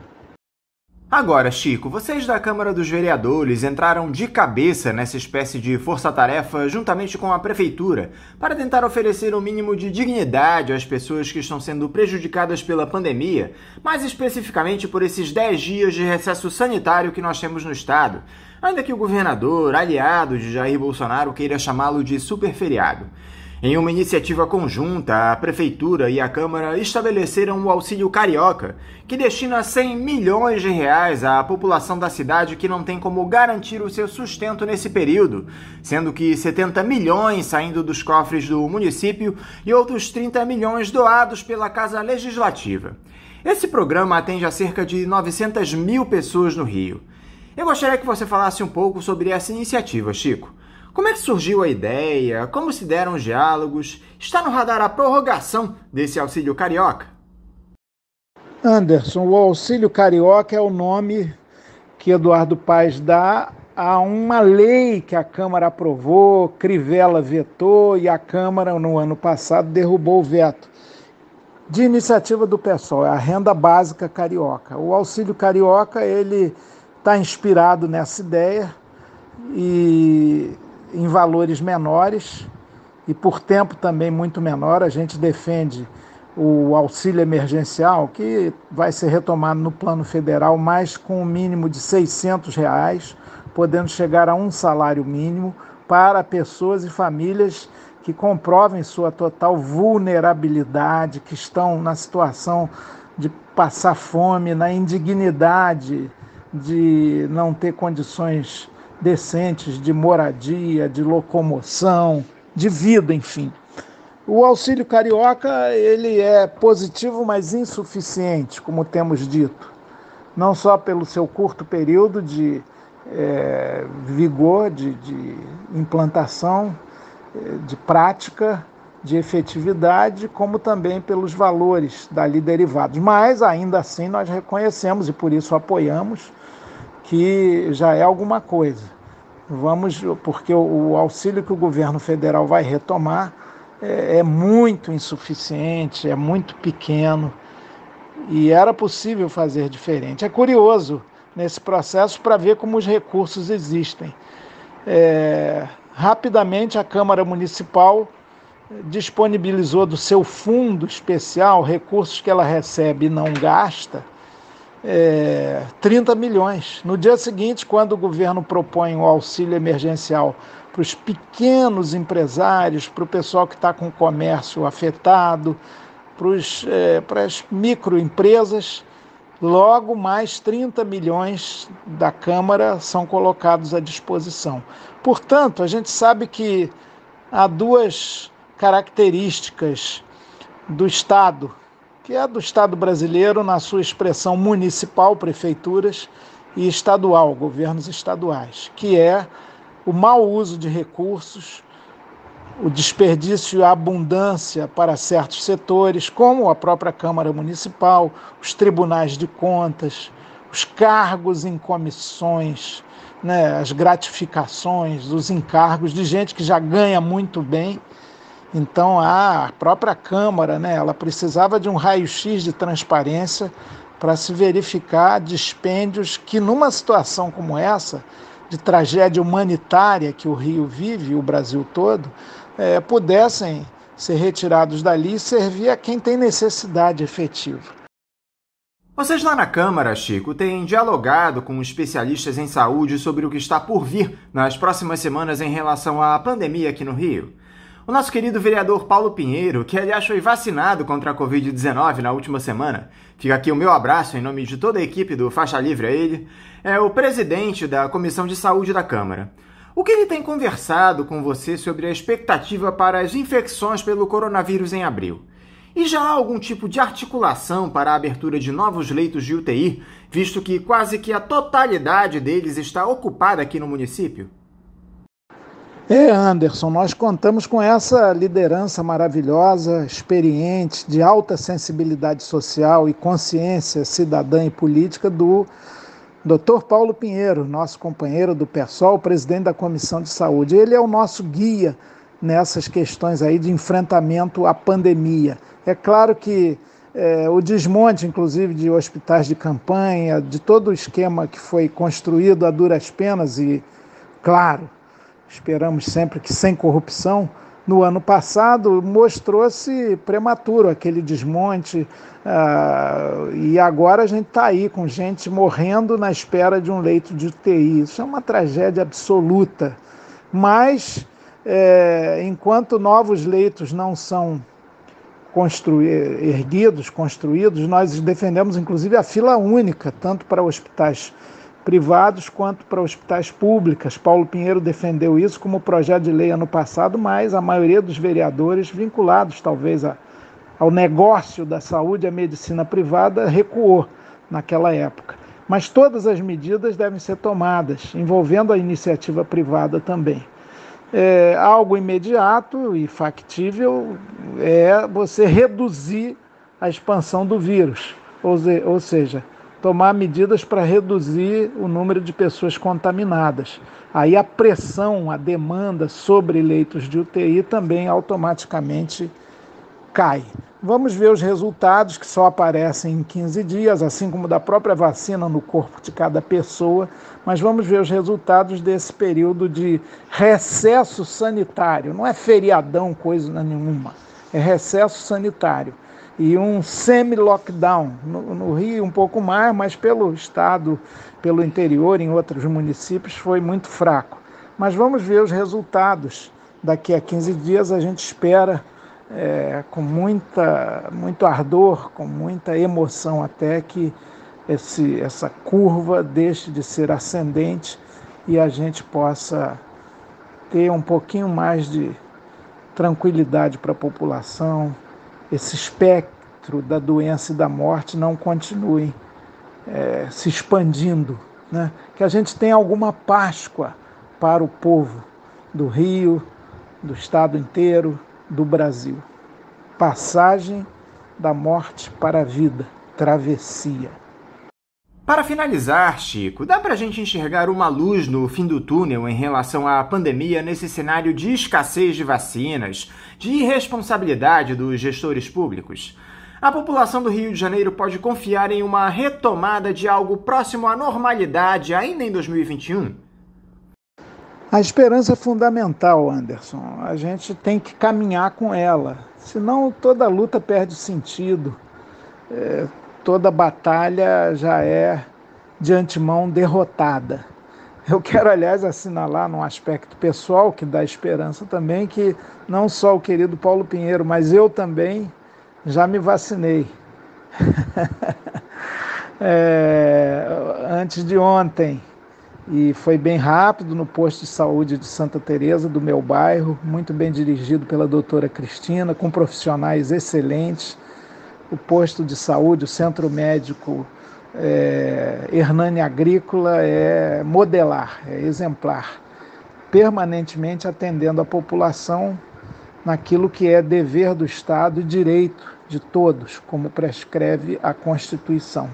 Speaker 3: Agora, Chico, vocês da Câmara dos Vereadores entraram de cabeça nessa espécie de força-tarefa juntamente com a Prefeitura para tentar oferecer um mínimo de dignidade às pessoas que estão sendo prejudicadas pela pandemia, mais especificamente por esses 10 dias de recesso sanitário que nós temos no Estado, ainda que o governador, aliado de Jair Bolsonaro, queira chamá-lo de superferiado. Em uma iniciativa conjunta, a Prefeitura e a Câmara estabeleceram o Auxílio Carioca, que destina 100 milhões de reais à população da cidade que não tem como garantir o seu sustento nesse período, sendo que 70 milhões saindo dos cofres do município e outros 30 milhões doados pela Casa Legislativa. Esse programa atende a cerca de 900 mil pessoas no Rio. Eu gostaria que você falasse um pouco sobre essa iniciativa, Chico. Como é que surgiu a ideia? Como se deram os diálogos? Está no radar a prorrogação desse Auxílio Carioca?
Speaker 5: Anderson, o Auxílio Carioca é o nome que Eduardo Paes dá a uma lei que a Câmara aprovou, Crivella vetou e a Câmara, no ano passado, derrubou o veto. De iniciativa do PSOL, é a Renda Básica Carioca. O Auxílio Carioca, ele está inspirado nessa ideia e em valores menores e por tempo também muito menor. A gente defende o auxílio emergencial, que vai ser retomado no plano federal, mas com um mínimo de R$600, podendo chegar a um salário mínimo para pessoas e famílias que comprovem sua total vulnerabilidade, que estão na situação de passar fome, na indignidade de não ter condições decentes de moradia, de locomoção, de vida, enfim. O Auxílio Carioca, ele é positivo, mas insuficiente, como temos dito, não só pelo seu curto período de vigor, de implantação, de prática, de efetividade, como também pelos valores dali derivados. Mas, ainda assim, nós reconhecemos, e por isso apoiamos, que já é alguma coisa. Porque o auxílio que o governo federal vai retomar é muito insuficiente, é muito pequeno, e era possível fazer diferente. É curioso nesse processo para ver como os recursos existem. Rapidamente a Câmara Municipal disponibilizou do seu fundo especial, recursos que ela recebe e não gasta, 30 milhões. No dia seguinte, quando o governo propõe o auxílio emergencial para os pequenos empresários, para o pessoal que está com o comércio afetado, para as microempresas, logo mais 30 milhões da Câmara são colocados à disposição. Portanto, a gente sabe que há duas características do Estado, que é do Estado brasileiro na sua expressão municipal, prefeituras, e estadual, governos estaduais, que é o mau uso de recursos, o desperdício e a abundância para certos setores, como a própria Câmara Municipal, os tribunais de contas, os cargos em comissões, né, as gratificações, os encargos de gente que já ganha muito bem. Então a própria Câmara, né, ela precisava de um raio-x de transparência para se verificar dispêndios que, numa situação como essa, de tragédia humanitária que o Rio vive, o Brasil todo, pudessem ser retirados dali e servir a quem tem necessidade efetiva.
Speaker 3: Vocês lá na Câmara, Chico, têm dialogado com especialistas em saúde sobre o que está por vir nas próximas semanas em relação à pandemia aqui no Rio? O nosso querido vereador Paulo Pinheiro, que aliás foi vacinado contra a Covid-19 na última semana, fica aqui o meu abraço em nome de toda a equipe do Faixa Livre a ele, é o presidente da Comissão de Saúde da Câmara. O que ele tem conversado com você sobre a expectativa para as infecções pelo coronavírus em abril? E já há algum tipo de articulação para a abertura de novos leitos de UTI, visto que quase que a totalidade deles está ocupada aqui no município?
Speaker 5: Anderson, nós contamos com essa liderança maravilhosa, experiente, de alta sensibilidade social e consciência cidadã e política do Dr. Paulo Pinheiro, nosso companheiro do PSOL, presidente da Comissão de Saúde. Ele é o nosso guia nessas questões aí de enfrentamento à pandemia. É claro que o desmonte, inclusive, de hospitais de campanha, de todo o esquema que foi construído a duras penas e, claro, esperamos sempre que sem corrupção, no ano passado mostrou-se prematuro aquele desmonte e agora a gente está aí com gente morrendo na espera de um leito de UTI. Isso é uma tragédia absoluta, mas enquanto novos leitos não são construídos, nós defendemos inclusive a fila única, tanto para hospitais privados quanto para hospitais públicos. Paulo Pinheiro defendeu isso como projeto de lei ano passado, mas a maioria dos vereadores vinculados talvez ao negócio da saúde e à medicina privada recuou naquela época. Mas todas as medidas devem ser tomadas, envolvendo a iniciativa privada também. Algo imediato e factível é você reduzir a expansão do vírus, ou seja, tomar medidas para reduzir o número de pessoas contaminadas. Aí a pressão, a demanda sobre leitos de UTI também automaticamente cai. Vamos ver os resultados que só aparecem em 15 dias, assim como da própria vacina no corpo de cada pessoa, mas vamos ver os resultados desse período de recesso sanitário. Não é feriadão, coisa nenhuma, é recesso sanitário. E um semi-lockdown, no Rio um pouco mais, mas pelo estado, pelo interior, em outros municípios, foi muito fraco. Mas vamos ver os resultados. Daqui a 15 dias a gente espera com muito ardor, com muita emoção até que essa curva deixe de ser ascendente e a gente possa ter um pouquinho mais de tranquilidade para a população, esse espectro da doença e da morte não continue se expandindo, né? Que a gente tenha alguma Páscoa para o povo do Rio, do estado inteiro, do Brasil. Passagem da morte para a vida, travessia.
Speaker 3: Para finalizar, Chico, dá para a gente enxergar uma luz no fim do túnel em relação à pandemia nesse cenário de escassez de vacinas, de irresponsabilidade dos gestores públicos? A população do Rio de Janeiro pode confiar em uma retomada de algo próximo à normalidade ainda em 2021?
Speaker 5: A esperança é fundamental, Anderson. A gente tem que caminhar com ela, senão toda luta perde sentido. Toda batalha já é de antemão derrotada. Eu quero, aliás, assinalar num aspecto pessoal que dá esperança também, que não só o querido Paulo Pinheiro, mas eu também já me vacinei. Antes de ontem, e foi bem rápido no posto de saúde de Santa Teresa, do meu bairro, muito bem dirigido pela doutora Cristina, com profissionais excelentes. O posto de saúde, o centro médico Hernani Agrícola é modelar, é exemplar, permanentemente atendendo a população naquilo que é dever do Estado e direito de todos, como prescreve a Constituição.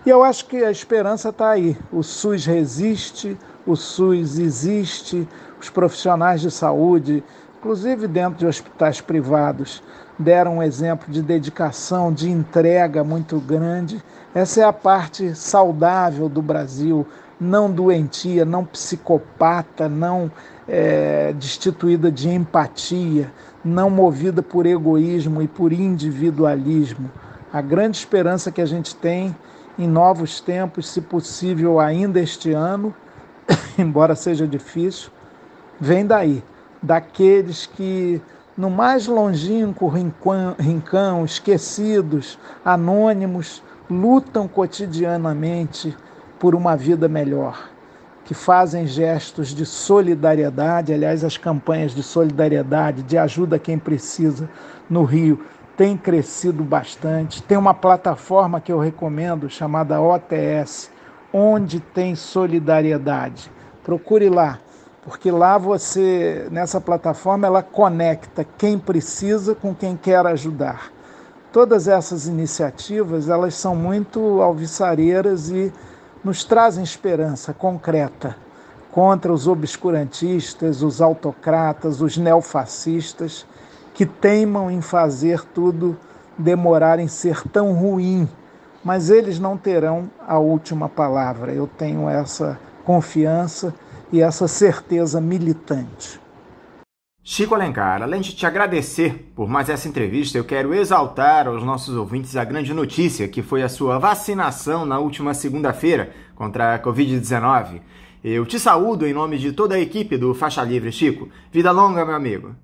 Speaker 5: E eu acho que a esperança está aí. O SUS resiste, o SUS existe, os profissionais de saúde, inclusive dentro de hospitais privados, deram um exemplo de dedicação, de entrega muito grande. Essa é a parte saudável do Brasil, não doentia, não psicopata, não destituída de empatia, não movida por egoísmo e por individualismo. A grande esperança que a gente tem em novos tempos, se possível ainda este ano, embora seja difícil, vem daí, daqueles que no mais longínquo rincão, esquecidos, anônimos, lutam cotidianamente por uma vida melhor, que fazem gestos de solidariedade. Aliás, as campanhas de solidariedade, de ajuda a quem precisa no Rio, têm crescido bastante. Tem uma plataforma que eu recomendo, chamada OTS, Onde Tem Solidariedade. Procure lá, porque lá você, nessa plataforma, ela conecta quem precisa com quem quer ajudar. Todas essas iniciativas, elas são muito alvissareiras e nos trazem esperança concreta contra os obscurantistas, os autocratas, os neofascistas, que teimam em fazer tudo demorar em ser tão ruim, mas eles não terão a última palavra. Eu tenho essa confiança e essa certeza militante.
Speaker 3: Chico Alencar, além de te agradecer por mais essa entrevista, eu quero exaltar aos nossos ouvintes a grande notícia que foi a sua vacinação na última segunda-feira contra a Covid-19. Eu te saúdo em nome de toda a equipe do Faixa Livre, Chico. Vida longa, meu amigo.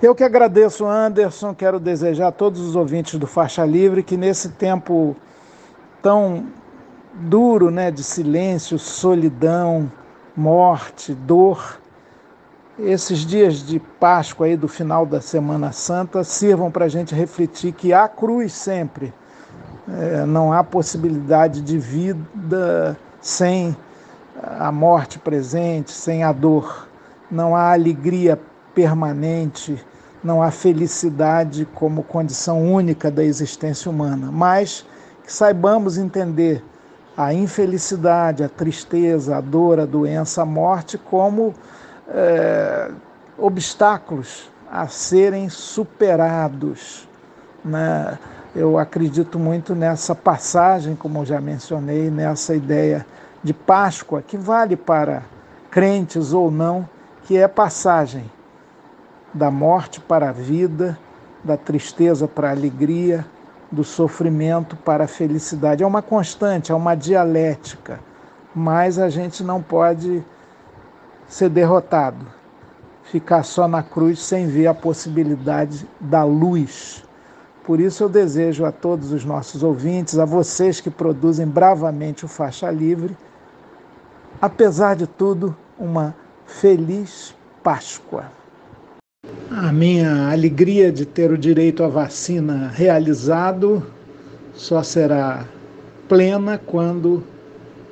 Speaker 5: Eu que agradeço, Anderson. Quero desejar a todos os ouvintes do Faixa Livre que nesse tempo tão duro, de silêncio, solidão, morte, dor, esses dias de Páscoa aí do final da Semana Santa sirvam para a gente refletir que há cruz sempre. Não há possibilidade de vida sem a morte presente, sem a dor. Não há alegria permanente, não há felicidade como condição única da existência humana. Mas que saibamos entender a infelicidade, a tristeza, a dor, a doença, a morte como obstáculos a serem superados, Eu acredito muito nessa passagem, como eu já mencionei, nessa ideia de Páscoa, que vale para crentes ou não, que é passagem da morte para a vida, da tristeza para a alegria, do sofrimento para a felicidade. É uma constante, é uma dialética, mas a gente não pode ser derrotado, ficar só na cruz sem ver a possibilidade da luz. Por isso eu desejo a todos os nossos ouvintes, a vocês que produzem bravamente o Faixa Livre, apesar de tudo, uma feliz Páscoa. A minha alegria de ter o direito à vacina realizado só será plena quando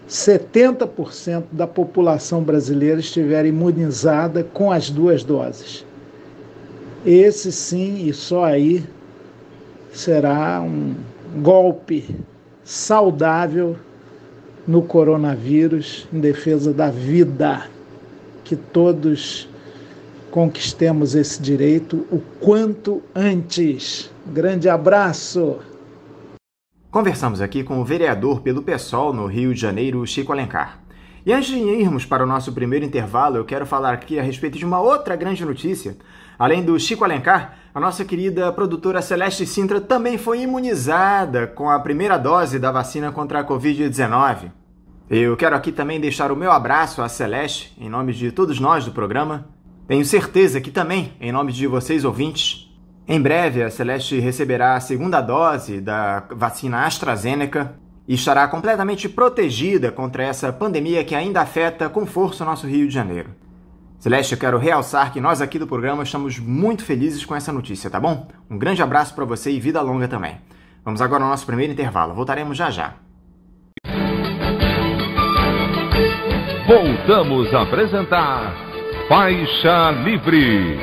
Speaker 5: 70% da população brasileira estiver imunizada com as 2 doses. Esse sim, e só aí, será um golpe saudável no coronavírus em defesa da vida. Que todos conquistemos esse direito o quanto antes. Grande abraço!
Speaker 3: Conversamos aqui com o vereador pelo PSOL no Rio de Janeiro, Chico Alencar. E antes de irmos para o nosso primeiro intervalo, eu quero falar aqui a respeito de uma outra grande notícia. Além do Chico Alencar, a nossa querida produtora Celeste Sintra também foi imunizada com a primeira dose da vacina contra a Covid-19. Eu quero aqui também deixar o meu abraço à Celeste, em nome de todos nós do programa. Tenho certeza que também, em nome de vocês ouvintes, em breve a Celeste receberá a segunda dose da vacina AstraZeneca e estará completamente protegida contra essa pandemia que ainda afeta com força o nosso Rio de Janeiro. Celeste, eu quero realçar que nós aqui do programa estamos muito felizes com essa notícia, tá bom? Um grande abraço para você e vida longa também. Vamos agora ao nosso primeiro intervalo. Voltaremos já já.
Speaker 1: Voltamos a apresentar Faixa Livre.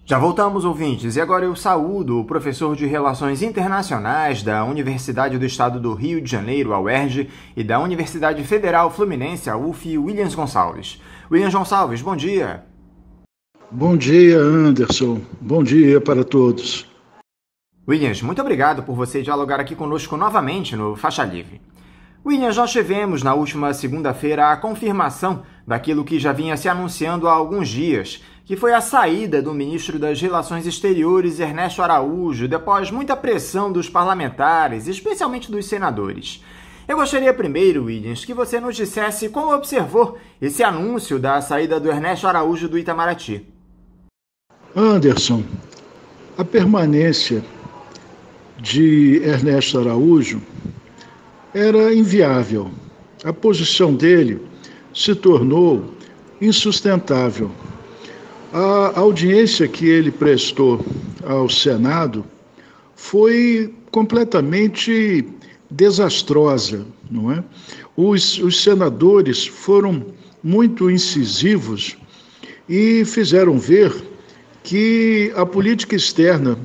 Speaker 3: Já voltamos, ouvintes, e agora eu saúdo o professor de Relações Internacionais da Universidade do Estado do Rio de Janeiro, a UERJ, e da Universidade Federal Fluminense, a UF, Williams Gonçalves. Williams Gonçalves, bom dia.
Speaker 6: Bom dia, Anderson. Bom dia para todos.
Speaker 3: Williams, muito obrigado por você dialogar aqui conosco novamente no Faixa Livre. Williams, nós tivemos na última segunda-feira a confirmação daquilo que já vinha se anunciando há alguns dias, que foi a saída do ministro das Relações Exteriores, Ernesto Araújo, depois muita pressão dos parlamentares, especialmente dos senadores. Eu gostaria primeiro, Williams, que você nos dissesse como observou esse anúncio da saída do Ernesto Araújo do Itamaraty.
Speaker 6: Anderson, a permanência de Ernesto Araújo era inviável. A posição dele se tornou insustentável. A audiência que ele prestou ao Senado foi completamente desastrosa, não é? Os senadores foram muito incisivos e fizeram ver que a política externa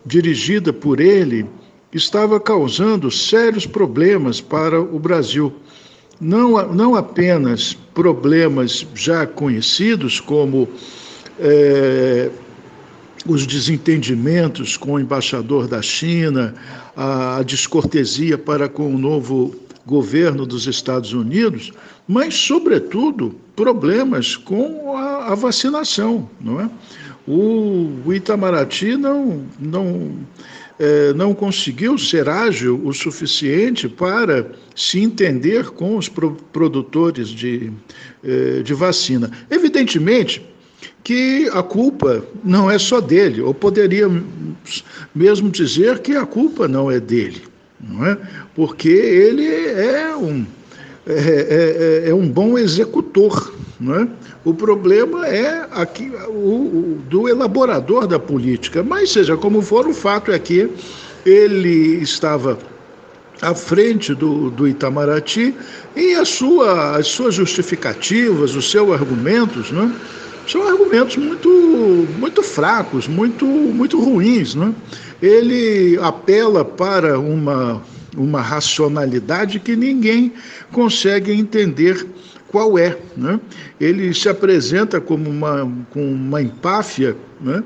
Speaker 6: dirigida por ele estava causando sérios problemas para o Brasil. Não apenas problemas já conhecidos, como os desentendimentos com o embaixador da China, a descortesia para com o novo governo dos Estados Unidos, mas, sobretudo, problemas com a vacinação, não é? O Itamaraty não conseguiu ser ágil o suficiente para se entender com os produtores de vacina. Evidentemente que a culpa não é só dele, ou poderíamos mesmo dizer que a culpa não é dele, não é? Porque ele é um bom executor, não é? O problema é aqui, do elaborador da política, mas seja como for, o fato é que ele estava à frente do Itamaraty e as suas justificativas, os seus argumentos, não é? São argumentos muito fracos, muito ruins, não é? Ele apela para uma racionalidade que ninguém consegue entender qual é, né? Ele se apresenta como com uma empáfia, né?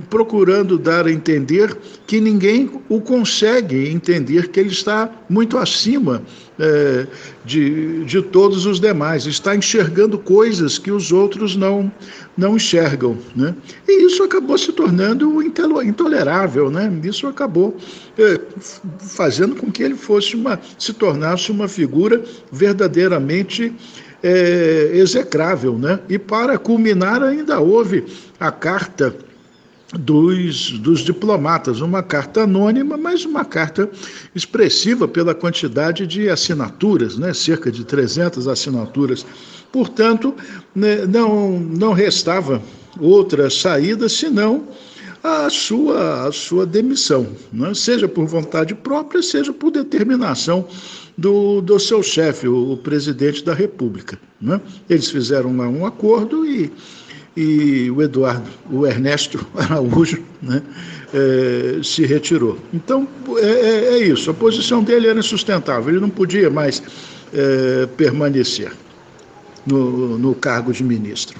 Speaker 6: Procurando dar a entender que ninguém o consegue entender, que ele está muito acima de todos os demais, está enxergando coisas que os outros não enxergam, né? E isso acabou se tornando intolerável, né? Isso acabou fazendo com que ele se tornasse uma figura verdadeiramente execrável, né? E para culminar ainda houve a carta dos diplomatas, uma carta anônima, mas uma carta expressiva pela quantidade de assinaturas, né? Cerca de 300 assinaturas. Portanto, né, não restava outra saída senão a sua demissão, né? Seja por vontade própria, seja por determinação do seu chefe, o presidente da República, né? Eles fizeram lá um acordo e o Ernesto Araújo, né, se retirou. Então, é isso, a posição dele era insustentável, ele não podia mais permanecer no cargo de ministro.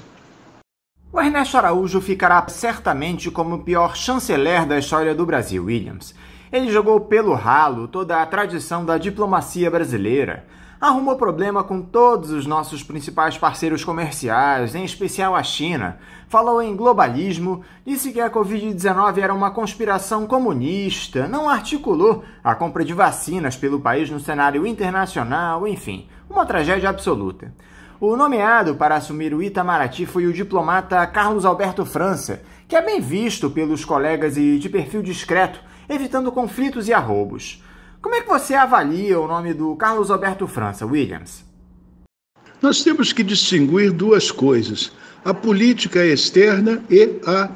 Speaker 3: O Ernesto Araújo ficará certamente como o pior chanceler da história do Brasil, Williams. Ele jogou pelo ralo toda a tradição da diplomacia brasileira, arrumou problema com todos os nossos principais parceiros comerciais, em especial a China, falou em globalismo, disse que a Covid-19 era uma conspiração comunista, não articulou a compra de vacinas pelo país no cenário internacional, enfim, uma tragédia absoluta. O nomeado para assumir o Itamaraty foi o diplomata Carlos Alberto França, que é bem visto pelos colegas e de perfil discreto, evitando conflitos e arroubos. Como é que você avalia o nome do Carlos Alberto França, Williams?
Speaker 6: Nós temos que distinguir duas coisas: a política externa e a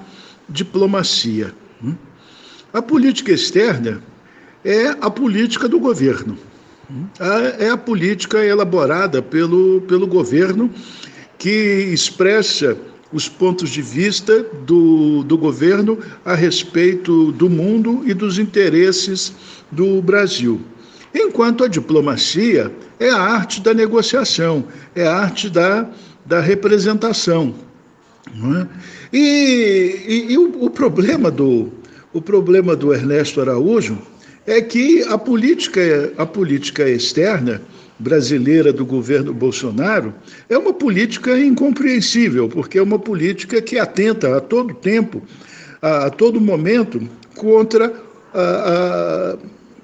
Speaker 6: diplomacia. A política externa é a política do governo. É a política elaborada pelo governo, que expressa os pontos de vista do governo a respeito do mundo e dos interesses do Brasil. Enquanto a diplomacia é a arte da negociação, é a arte da representação. Não é? E o problema do Ernesto Araújo é que a política externa brasileira do governo Bolsonaro é uma política incompreensível, porque é uma política que atenta a todo tempo, a todo momento, contra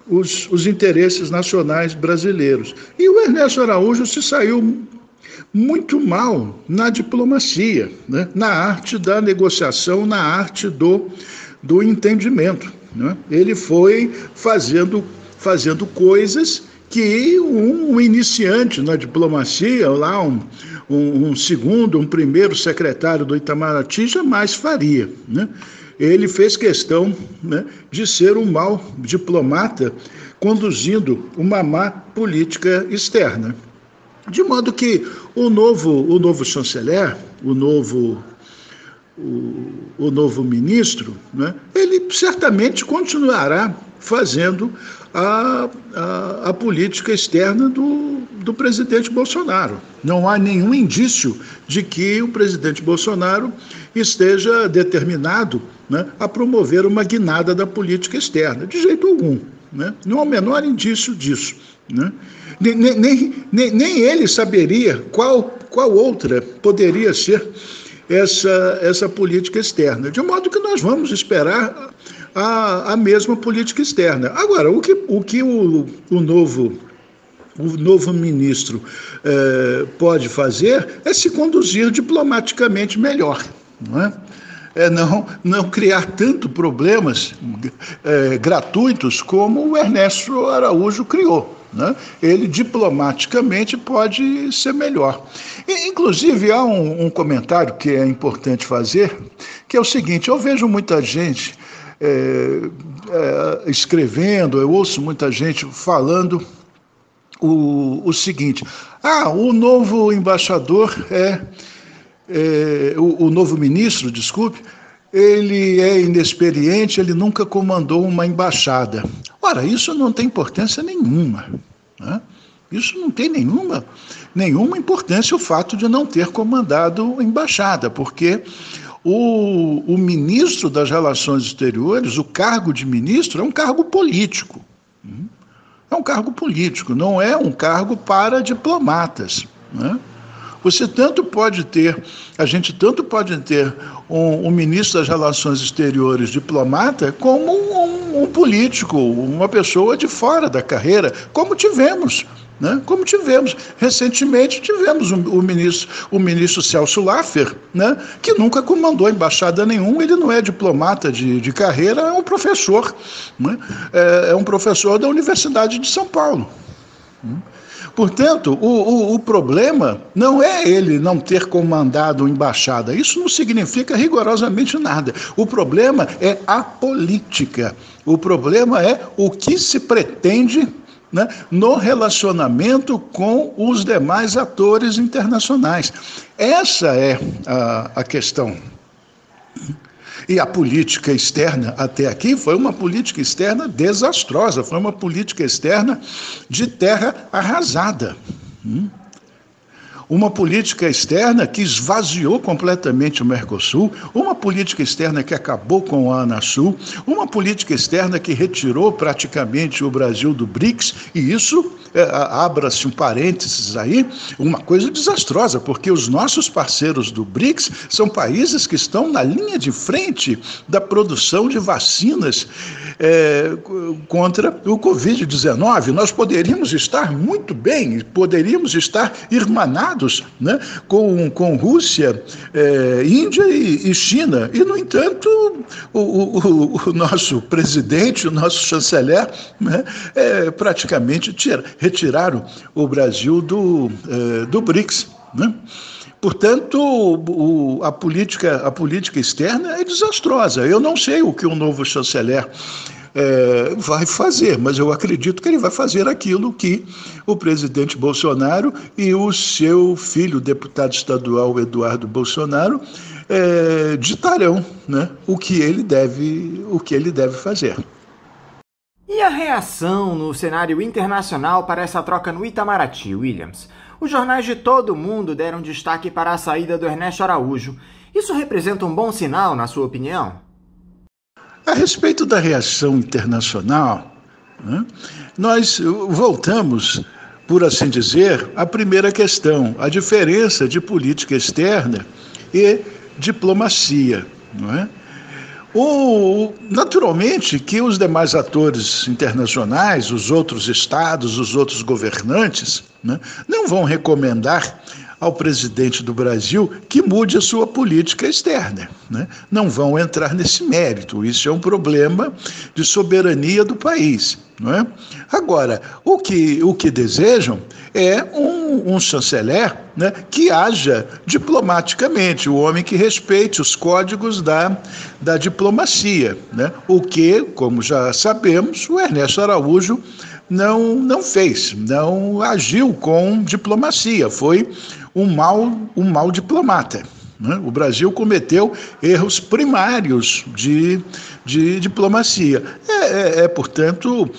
Speaker 6: os interesses nacionais brasileiros. E o Ernesto Araújo se saiu muito mal na diplomacia, né? Na arte da negociação, na arte do entendimento, né? Ele foi fazendo coisas que um iniciante na diplomacia, lá um segundo, um primeiro secretário do Itamaraty jamais faria, né? Ele fez questão, né, de ser um mau diplomata, conduzindo uma má política externa. De modo que o novo chanceler, o novo ministro, né, ele certamente continuará fazendo a política externa do presidente Bolsonaro. Não há nenhum indício de que o presidente Bolsonaro esteja determinado, né, a promover uma guinada da política externa, de jeito algum, né? Não há o menor indício disso, né? Nem ele saberia qual outra poderia ser essa política externa, de modo que nós vamos esperar a mesma política externa. Agora, o que o novo ministro pode fazer é se conduzir diplomaticamente melhor, não é? Não criar tanto problemas gratuitos como o Ernesto Araújo criou, né? Ele diplomaticamente pode ser melhor. Inclusive, há um comentário que é importante fazer, que é o seguinte: eu vejo muita gente escrevendo, eu ouço muita gente falando o seguinte: o novo embaixador o novo ministro, desculpe, ele é inexperiente, ele nunca comandou uma embaixada. Ora, isso não tem importância nenhuma, né? Isso não tem nenhuma importância, o fato de não ter comandado embaixada, porque o ministro das Relações Exteriores, o cargo de ministro, é um cargo político. É um cargo político, não é um cargo para diplomatas, né? A gente tanto pode ter um ministro das Relações Exteriores diplomata, como um político, uma pessoa de fora da carreira, como tivemos, né? Como tivemos. Recentemente tivemos o ministro Celso Laffer, né? Que nunca comandou embaixada nenhuma, ele não é diplomata de carreira, é um professor, né? É um professor da Universidade de São Paulo. Portanto, o problema não é ele não ter comandado embaixada. Isso não significa rigorosamente nada. O problema é a política. O problema é o que se pretende, né, no relacionamento com os demais atores internacionais. Essa é a questão. E a política externa até aqui foi uma política externa desastrosa, foi uma política externa de terra arrasada. Uma política externa que esvaziou completamente o Mercosul, uma política externa que acabou com a Anasul, uma política externa que retirou praticamente o Brasil do BRICS, e isso, abra-se um parênteses aí, uma coisa desastrosa, porque os nossos parceiros do BRICS são países que estão na linha de frente da produção de vacinas contra o Covid-19. Nós poderíamos estar muito bem, poderíamos estar irmanados aliados, né, com Rússia, Índia e China. E, no entanto, o nosso presidente, o nosso chanceler, né, praticamente retiraram o Brasil do BRICS, né? Portanto, a política externa é desastrosa. Eu não sei o que o novo chanceler vai fazer, mas eu acredito que ele vai fazer aquilo que o presidente Bolsonaro e o seu filho, o deputado estadual Eduardo Bolsonaro, ditarão, né, o que ele deve fazer.
Speaker 3: E a reação no cenário internacional para essa troca no Itamaraty, Williams? Os jornais de todo o mundo deram destaque para a saída do Ernesto Araújo. Isso representa um bom sinal, na sua opinião?
Speaker 6: A respeito da reação internacional, né, nós voltamos, por assim dizer, à primeira questão, a diferença de política externa e diplomacia, não é? Naturalmente que os demais atores internacionais, os outros estados, os outros governantes, né, não vão recomendar ao presidente do Brasil que mude a sua política externa, né? Não vão entrar nesse mérito. Isso é um problema de soberania do país, não é? Agora, o que desejam é um chanceler, né, que haja diplomaticamente, o homem que respeite os códigos da diplomacia, né? O que, como já sabemos, o Ernesto Araújo não fez, não agiu com diplomacia, foi um mau diplomata, né? O Brasil cometeu erros primários de diplomacia. Portanto,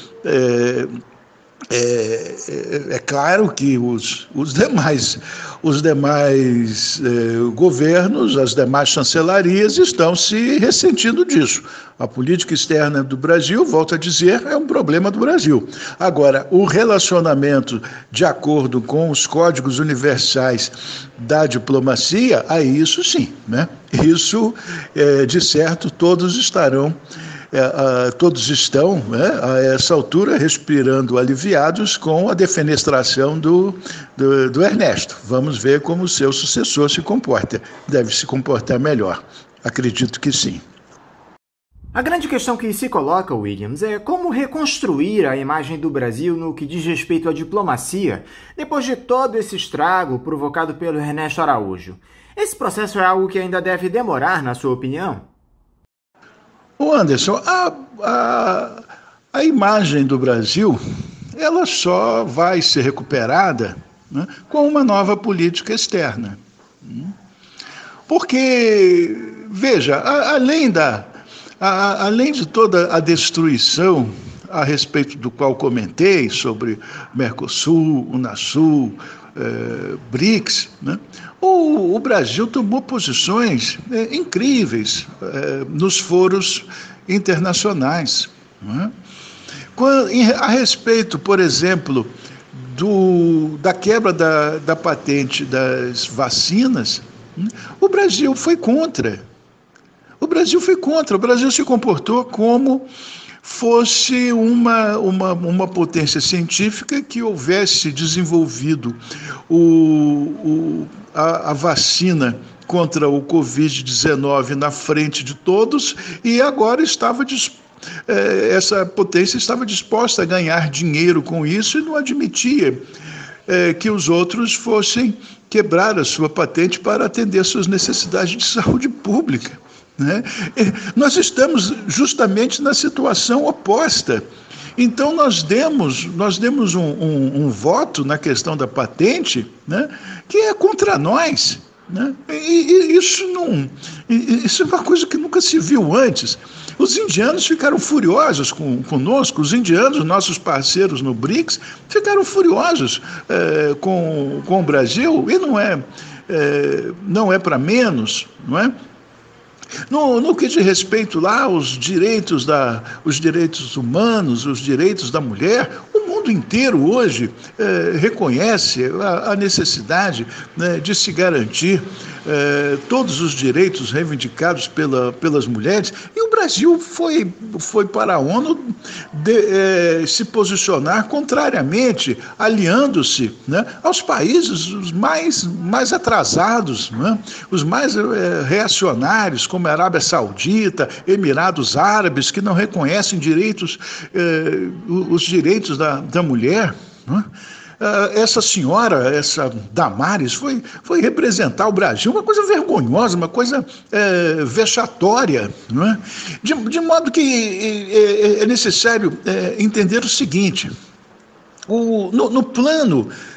Speaker 6: claro que os demais governos, as demais chancelarias estão se ressentindo disso. A política externa do Brasil, volto a dizer, é um problema do Brasil. Agora, o relacionamento de acordo com os códigos universais da diplomacia, aí isso sim, né? Isso, de certo, todos estão, né, a essa altura, respirando aliviados com a defenestração do Ernesto. Vamos ver como o seu sucessor se comporta. Deve se comportar melhor. Acredito que sim.
Speaker 3: A grande questão que se coloca, Williams, é como reconstruir a imagem do Brasil no que diz respeito à diplomacia, depois de todo esse estrago provocado pelo Ernesto Araújo. Esse processo é algo que ainda deve demorar, na sua opinião?
Speaker 6: Anderson, a imagem do Brasil, ela só vai ser recuperada, né, com uma nova política externa. Porque, veja, além de toda a destruição a respeito do qual comentei, sobre Mercosul, Unasul, BRICS, né, o Brasil tomou posições incríveis nos foros internacionais. Né? A respeito, por exemplo, da quebra da patente das vacinas, o Brasil foi contra. O Brasil se comportou como fosse uma potência científica que houvesse desenvolvido a vacina contra o Covid-19 na frente de todos, e agora essa potência estava disposta a ganhar dinheiro com isso e não admitia que os outros fossem quebrar a sua patente para atender suas necessidades de saúde pública. Né? Nós estamos justamente na situação oposta. Então nós demos um voto na questão da patente, né, que é contra nós. Né? E isso é uma coisa que nunca se viu antes. Os indianos ficaram furiosos conosco, os indianos, nossos parceiros no BRICS, ficaram furiosos com o Brasil, e não é para menos, não é? No que diz respeito lá aos direitos humanos, os direitos da mulher, o mundo inteiro hoje reconhece a necessidade, né, de se garantir todos os direitos reivindicados pelas mulheres, e o Brasil foi para a ONU se posicionar contrariamente, aliando-se, né, aos países os mais atrasados, né, os mais reacionários, como a Arábia Saudita, Emirados Árabes, que não reconhecem os direitos da mulher, né? Essa senhora, essa Damares, foi representar o Brasil, uma coisa vergonhosa, uma coisa vexatória, não é? De modo que é necessário entender o seguinte: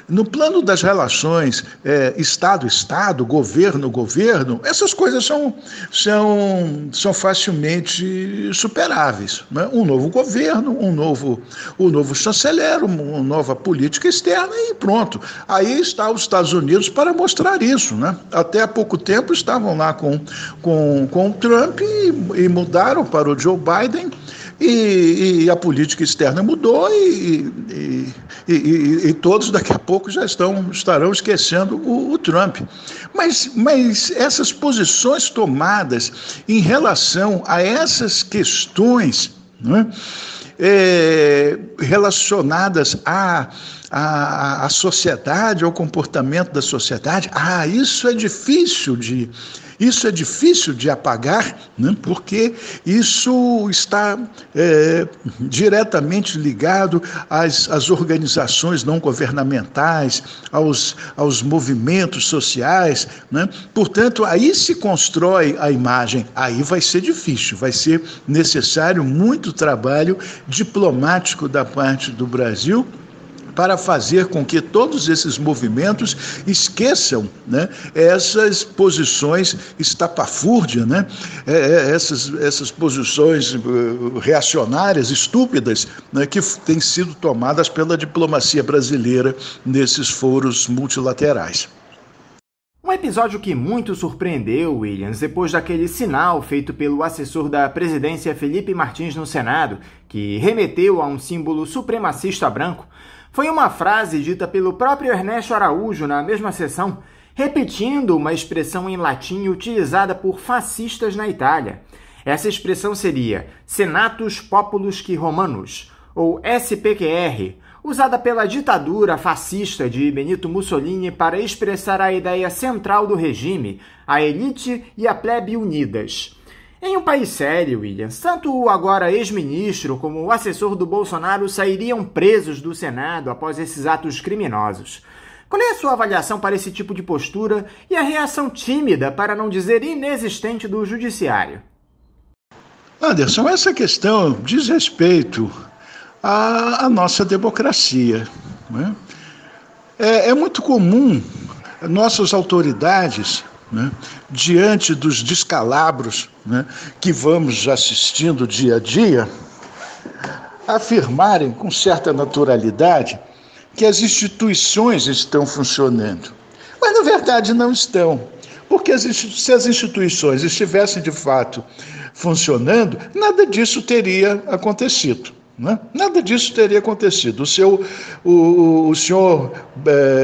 Speaker 6: no plano das relações Estado-Estado, governo-governo, essas coisas são facilmente superáveis, né? Um novo governo, um novo chanceler, uma nova política externa e pronto. Aí está os Estados Unidos para mostrar isso, né? Até há pouco tempo estavam lá com o Trump e mudaram para o Joe Biden. E a política externa mudou e todos daqui a pouco já estarão esquecendo o Trump. Mas essas posições tomadas em relação a essas questões, né, relacionadas à sociedade, ao comportamento da sociedade, isso é difícil de apagar, né? Porque isso está diretamente ligado às organizações não governamentais, aos movimentos sociais, né? Portanto, aí se constrói a imagem. Aí vai ser difícil, vai ser necessário muito trabalho diplomático da parte do Brasil para fazer com que todos esses movimentos esqueçam, né, essas posições estapafúrdias, né, essas posições reacionárias, estúpidas, né, que têm sido tomadas pela diplomacia brasileira nesses foros multilaterais.
Speaker 3: Um episódio que muito surpreendeu, Williams, depois daquele sinal feito pelo assessor da presidência Felipe Martins no Senado, que remeteu a um símbolo supremacista branco, foi uma frase dita pelo próprio Ernesto Araújo na mesma sessão, repetindo uma expressão em latim utilizada por fascistas na Itália. Essa expressão seria Senatus Populus qui Romanus, ou SPQR, usada pela ditadura fascista de Benito Mussolini para expressar a ideia central do regime, a elite e a plebe unidas. Em um país sério, Williams, tanto o agora ex-ministro como o assessor do Bolsonaro sairiam presos do Senado após esses atos criminosos. Qual é a sua avaliação para esse tipo de postura e a reação tímida, para não dizer inexistente, do judiciário?
Speaker 6: Anderson, essa questão diz respeito à nossa democracia, né? É muito comum nossas autoridades, né, diante dos descalabros, né, que vamos assistindo dia a dia, afirmarem com certa naturalidade que as instituições estão funcionando. Mas, na verdade, não estão. Porque se as instituições estivessem, de fato, funcionando, nada disso teria acontecido. Né? Nada disso teria acontecido. O senhor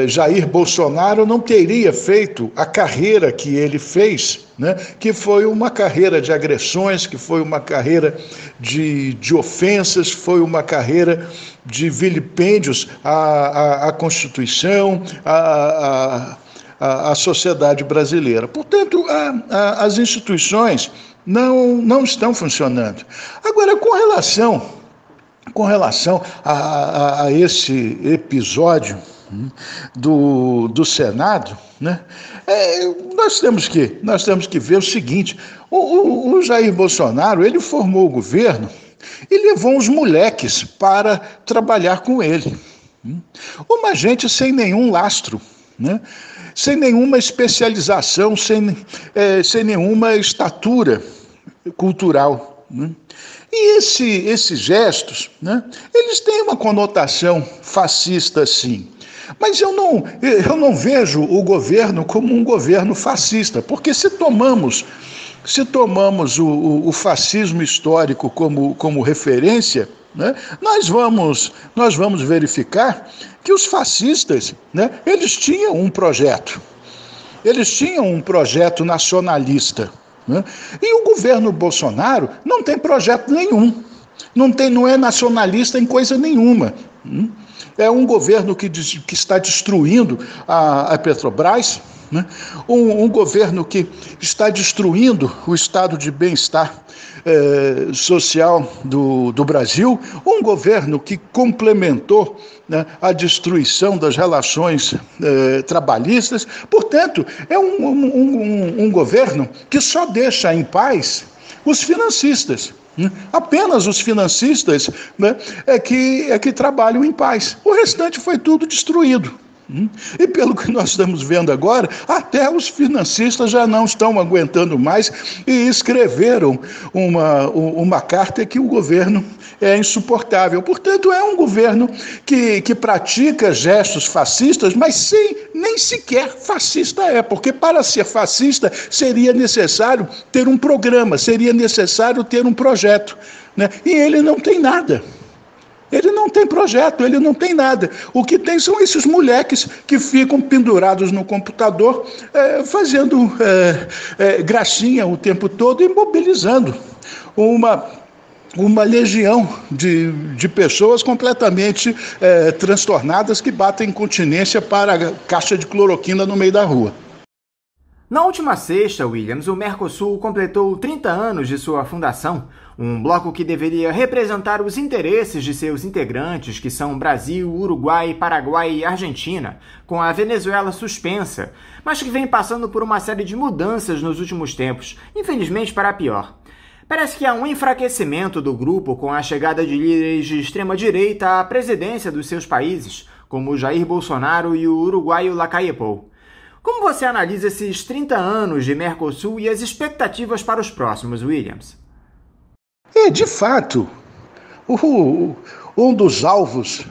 Speaker 6: Jair Bolsonaro não teria feito a carreira que ele fez, né? Que foi uma carreira de agressões, que foi uma carreira de ofensas, foi uma carreira de vilipêndios à Constituição, à sociedade brasileira. Portanto, as instituições não estão funcionando. Agora, com relação a esse episódio do Senado, né, nós temos que ver o seguinte: o Jair Bolsonaro, ele formou o governo e levou uns moleques para trabalhar com ele. Uma gente sem nenhum lastro, né, sem nenhuma especialização, sem nenhuma estatura cultural, né? E esses gestos, né, eles têm uma conotação fascista, sim. Mas eu não vejo o governo como um governo fascista, porque se tomamos o fascismo histórico como referência, né, nós vamos verificar que os fascistas, né, eles tinham um projeto. Eles tinham um projeto nacionalista, né? E o governo Bolsonaro não tem projeto nenhum, não é nacionalista em coisa nenhuma. É um governo que está destruindo a Petrobras, né? Um governo que está destruindo o estado de bem-estar social do Brasil, um governo que complementou, né, a destruição das relações trabalhistas. Portanto, é um governo que só deixa em paz os financistas. Apenas os financistas, né, é que trabalham em paz. O restante foi tudo destruído. E pelo que nós estamos vendo agora, até os financistas já não estão aguentando mais e escreveram uma carta que o governo é insuportável. Portanto, é um governo que pratica gestos fascistas, mas nem sequer fascista porque para ser fascista seria necessário ter um programa, seria necessário ter um projeto, né? E ele não tem nada. Ele não tem projeto, ele não tem nada. O que tem são esses moleques que ficam pendurados no computador, fazendo graxinha o tempo todo e mobilizando uma legião de pessoas completamente transtornadas que batem continência para a caixa de cloroquina no meio da rua.
Speaker 3: Na última sexta, Williams, o Mercosul completou 30 anos de sua fundação, um bloco que deveria representar os interesses de seus integrantes, que são Brasil, Uruguai, Paraguai e Argentina, com a Venezuela suspensa, mas que vem passando por uma série de mudanças nos últimos tempos, infelizmente para pior. Parece que há um enfraquecimento do grupo com a chegada de líderes de extrema-direita à presidência dos seus países, como Jair Bolsonaro e o uruguaio Lacalle Pou. Como você analisa esses 30 anos de Mercosul e as expectativas para os próximos, Williams?
Speaker 6: De fato, um dos alvos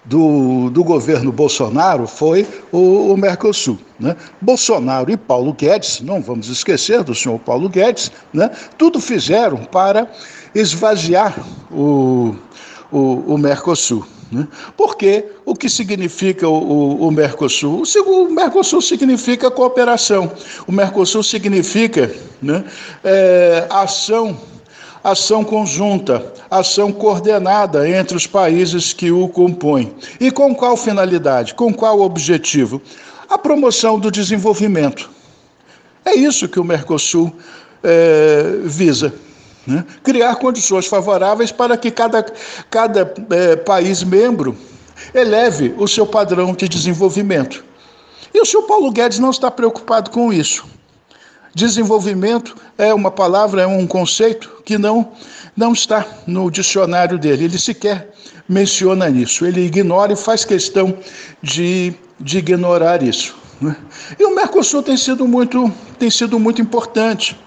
Speaker 6: do governo Bolsonaro foi o Mercosul, né? Bolsonaro e Paulo Guedes, não vamos esquecer do senhor Paulo Guedes, né? Tudo fizeram para esvaziar o Mercosul. Porque o que significa o Mercosul? O Mercosul significa cooperação, o Mercosul significa, né, ação conjunta, ação coordenada entre os países que o compõem. E com qual finalidade? Com qual objetivo? A promoção do desenvolvimento. É isso que o Mercosul visa. Né? Criar condições favoráveis para que cada país membro eleve o seu padrão de desenvolvimento. E o senhor Paulo Guedes não está preocupado com isso. Desenvolvimento é uma palavra, é um conceito que não está no dicionário dele. Ele sequer menciona isso. Ele ignora e faz questão de ignorar isso. Né? E o Mercosul tem sido muito importante.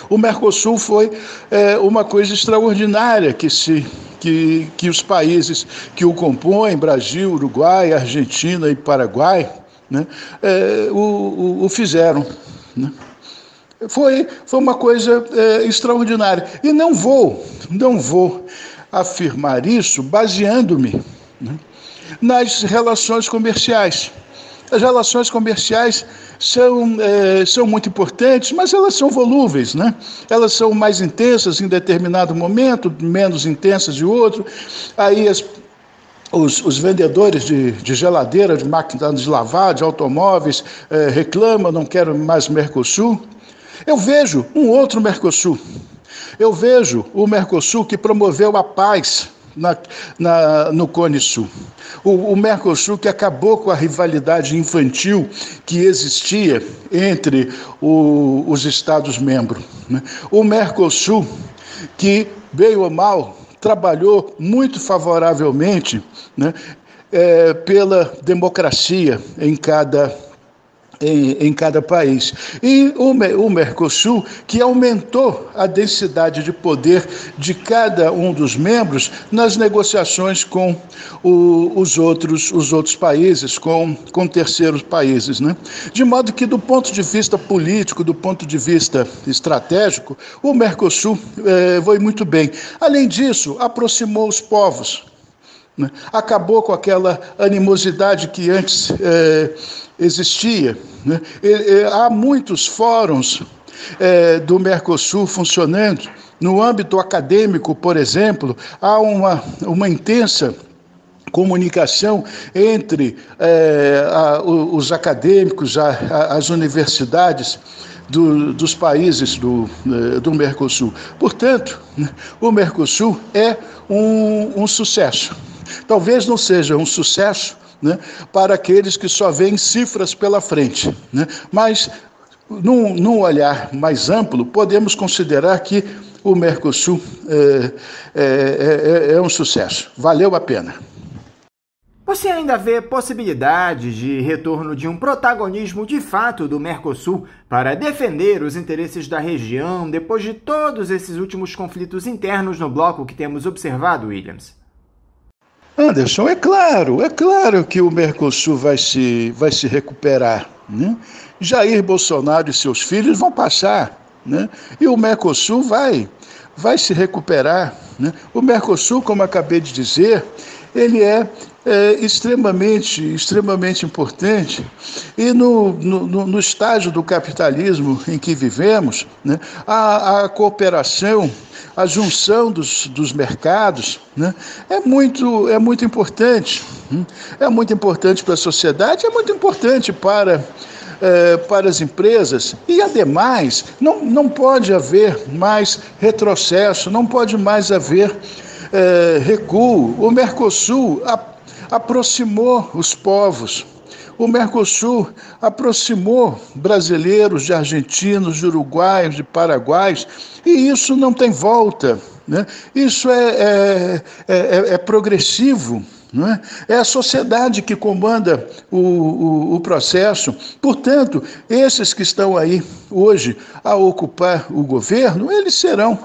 Speaker 6: O Mercosul foi uma coisa extraordinária que os países que o compõem, Brasil, Uruguai, Argentina e Paraguai, né, o fizeram. Né? Foi uma coisa extraordinária. E não vou afirmar isso baseando-me, né, nas relações comerciais. As relações comerciais são muito importantes, mas elas são volúveis, né? Elas são mais intensas em determinado momento, menos intensas de outro. Aí os vendedores de geladeira, de máquinas de lavar, de automóveis, reclamam, não quero mais Mercosul. Eu vejo um outro Mercosul. Eu vejo o Mercosul que promoveu a paz no Cone Sul. O Mercosul que acabou com a rivalidade infantil que existia entre os Estados-membros. Né? O Mercosul que, bem ou mal, trabalhou muito favoravelmente, né, pela democracia em cada país. E o Mercosul, que aumentou a densidade de poder de cada um dos membros nas negociações com os outros países, com terceiros países. Né? De modo que, do ponto de vista político, do ponto de vista estratégico, o Mercosul foi muito bem. Além disso, aproximou os povos. né? Acabou com aquela animosidade que antes existia, né? Há muitos fóruns do Mercosul funcionando. No âmbito acadêmico, por exemplo, há uma intensa comunicação entre os acadêmicos, as universidades dos países do Mercosul. Portanto, o Mercosul é um sucesso. Talvez não seja um sucesso, né, para aqueles que só veem cifras pela frente, né, mas, num olhar mais amplo, podemos considerar que o Mercosul é um sucesso. Valeu a pena.
Speaker 3: Você ainda vê possibilidade de retorno de um protagonismo de fato do Mercosul para defender os interesses da região depois de todos esses últimos conflitos internos no bloco que temos observado, Williams?
Speaker 6: Anderson, é claro que o Mercosul vai se recuperar, né? Jair Bolsonaro e seus filhos vão passar, né? E o Mercosul vai se recuperar, né? O Mercosul, como acabei de dizer, ele é extremamente importante, e no estágio do capitalismo em que vivemos, né, a cooperação, a junção dos mercados, né, é muito importante. É muito importante para a sociedade, é muito importante para as empresas, e ademais não pode haver mais retrocesso, não pode mais haver recuo. O Mercosul aproximou os povos. O Mercosul aproximou brasileiros de argentinos, de uruguaios, de paraguaios, e isso não tem volta, né? Isso é progressivo, não é? É a sociedade que comanda o processo. Portanto, esses que estão aí hoje a ocupar o governo, eles serão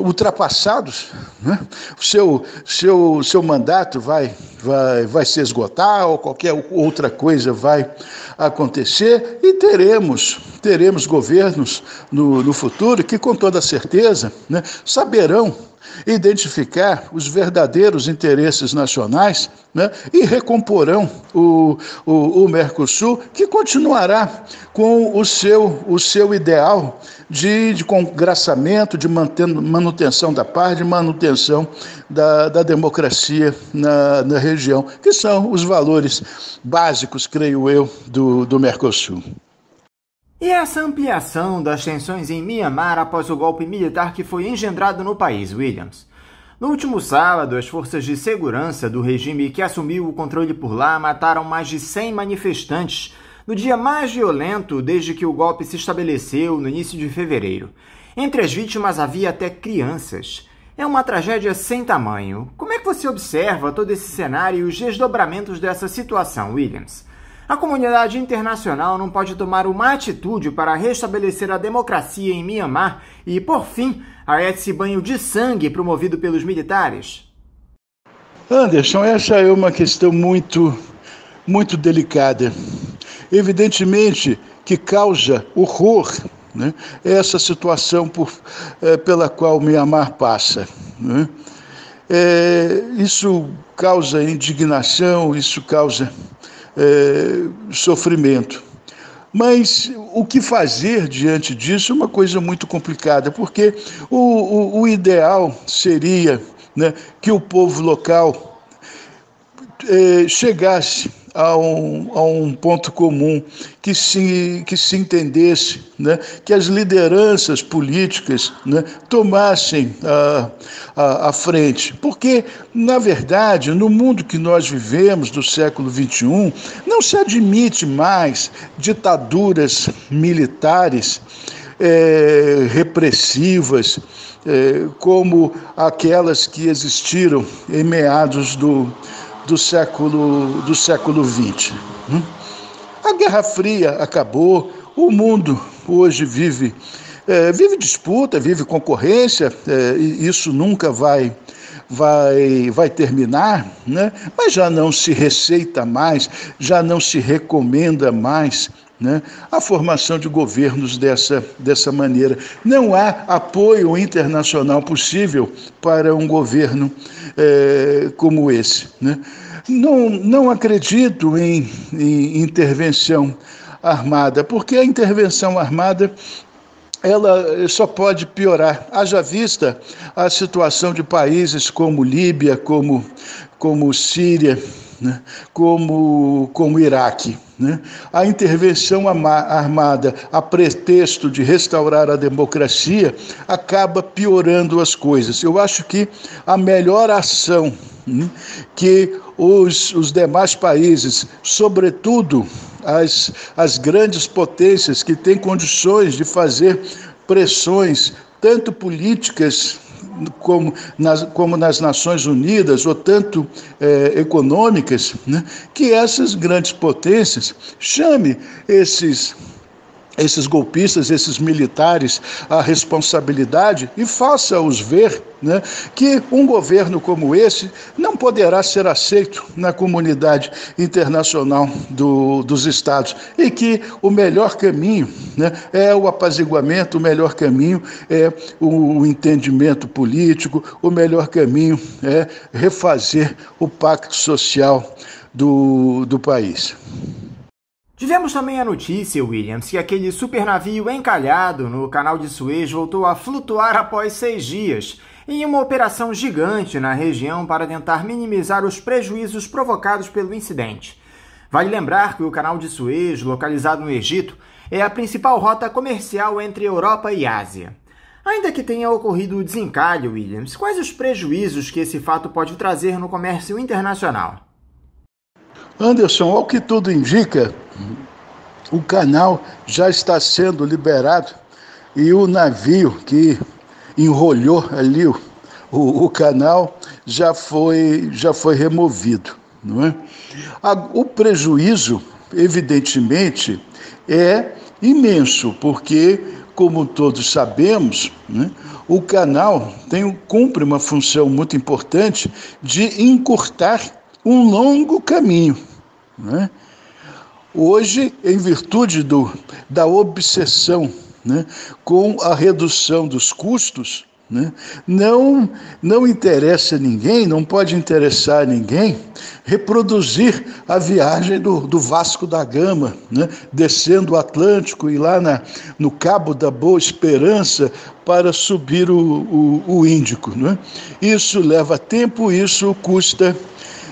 Speaker 6: ultrapassados, né? O seu mandato vai se esgotar, ou qualquer outra coisa vai acontecer, e teremos governos no futuro que, com toda certeza, né, saberão identificar os verdadeiros interesses nacionais, né, e recomporão o Mercosul, que continuará com o seu ideal de congraçamento, de manutenção da paz, de manutenção da democracia na região, que são os valores básicos, creio eu, do Mercosul.
Speaker 3: E essa ampliação das tensões em Mianmar após o golpe militar que foi engendrado no país, Williams? No último sábado, as forças de segurança do regime que assumiu o controle por lá mataram mais de 100 manifestantes no dia mais violento desde que o golpe se estabeleceu no início de fevereiro. Entre as vítimas havia até crianças. É uma tragédia sem tamanho. Como é que você observa todo esse cenário e os desdobramentos dessa situação, Williams? A comunidade internacional não pode tomar uma atitude para restabelecer a democracia em Mianmar e, por fim, a esse banho de sangue promovido pelos militares?
Speaker 6: Anderson, essa é uma questão muito delicada. Evidentemente que causa horror, né, essa situação pela qual Mianmar passa, né? Isso causa indignação, isso causa sofrimento. Mas o que fazer diante disso é uma coisa muito complicada, porque o ideal seria, né, que o povo local chegasse a um ponto comum, que se entendesse, né, que as lideranças políticas, né, tomassem a frente. Porque, na verdade, no mundo que nós vivemos do século XXI, não se admite mais ditaduras militares repressivas, como aquelas que existiram em meados do século XX. A Guerra Fria acabou, o mundo hoje vive disputa, vive concorrência, e isso nunca vai terminar, né? Mas já não se receita mais, já não se recomenda mais, né, a formação de governos dessa maneira. Não há apoio internacional possível para um governo como esse, né? Não acredito em intervenção armada, porque a intervenção armada ela só pode piorar. Haja vista a situação de países como Líbia, como Síria, né, como Iraque. Né? A intervenção armada, a pretexto de restaurar a democracia, acaba piorando as coisas. Eu acho que a melhor ação que os demais países, sobretudo as grandes potências que têm condições de fazer pressões, tanto políticas como nas Nações Unidas, ou tanto econômicas, né, que essas grandes potências chamem esses golpistas, esses militares, a responsabilidade e faça-os ver, né, que um governo como esse não poderá ser aceito na comunidade internacional dos Estados e que o melhor caminho, né, é o apaziguamento, o melhor caminho é o entendimento político, o melhor caminho é refazer o pacto social do país.
Speaker 3: Tivemos também a notícia, Williams, que aquele supernavio encalhado no canal de Suez voltou a flutuar após 6 dias, em uma operação gigante na região para tentar minimizar os prejuízos provocados pelo incidente. Vale lembrar que o canal de Suez, localizado no Egito, é a principal rota comercial entre Europa e Ásia. Ainda que tenha ocorrido o desencalhe, Williams, quais os prejuízos que esse fato pode trazer no comércio internacional?
Speaker 6: Anderson, ao que tudo indica, o canal já está sendo liberado e o navio que enrolhou ali o canal já foi removido, não é? O prejuízo, evidentemente, é imenso, porque, como todos sabemos, né, o canal cumpre uma função muito importante de encurtar um longo caminho, né? Hoje, em virtude da obsessão, né, com a redução dos custos, né, não interessa a ninguém, não pode interessar a ninguém reproduzir a viagem do Vasco da Gama, né, descendo o Atlântico e lá no Cabo da Boa Esperança para subir o Índico, né? Isso leva tempo, isso custa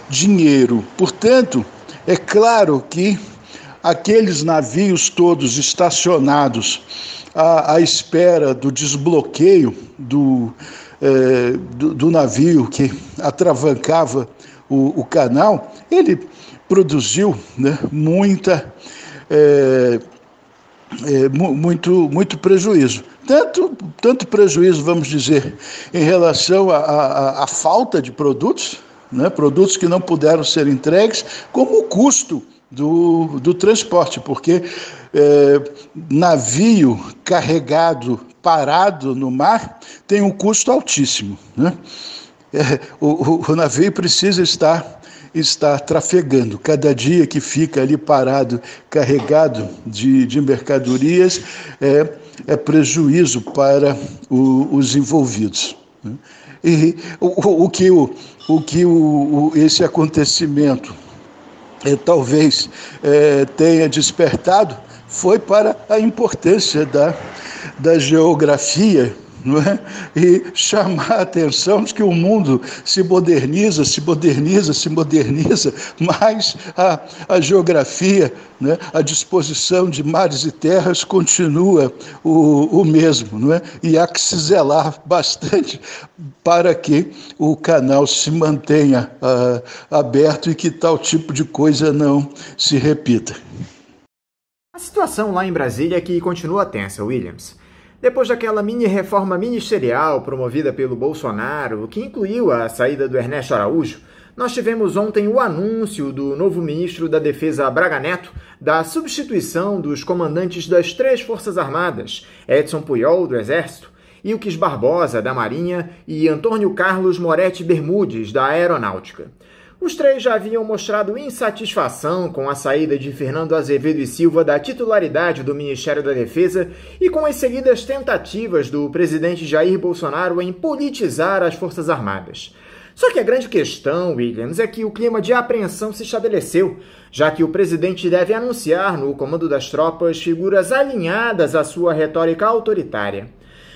Speaker 6: dinheiro. Portanto, é claro que aqueles navios todos estacionados à espera do desbloqueio do navio que atravancava o canal, ele produziu, né, muito prejuízo. Tanto prejuízo, vamos dizer, em relação à falta de produtos, né, produtos que não puderam ser entregues, como o custo do transporte, porque navio carregado, parado no mar, tem um custo altíssimo, né? O navio precisa estar trafegando. Cada dia que fica ali parado, carregado de mercadorias, é prejuízo para os envolvidos, né? E esse acontecimento talvez tenha despertado foi para a importância da geografia, não é? E chamar a atenção de que o mundo se moderniza, mas a geografia, né, a disposição de mares e terras continua o mesmo, não é? E há que se zelar bastante para que o canal se mantenha aberto e que tal tipo de coisa não se repita.
Speaker 3: A situação lá em Brasília é que continua tensa, Williams. Depois daquela mini-reforma ministerial promovida pelo Bolsonaro, que incluiu a saída do Ernesto Araújo, nós tivemos ontem o anúncio do novo ministro da Defesa, Braga Neto, da substituição dos comandantes das 3 Forças Armadas, Edson Puyol, do Exército, Ilques Barbosa, da Marinha, e Antônio Carlos Moretti Bermudes, da Aeronáutica. Os três já haviam mostrado insatisfação com a saída de Fernando Azevedo e Silva da titularidade do Ministério da Defesa e com as seguidas tentativas do presidente Jair Bolsonaro em politizar as Forças Armadas. Só que a grande questão, Williams, é que o clima de apreensão se estabeleceu, já que o presidente deve anunciar no comando das tropas figuras alinhadas à sua retórica autoritária.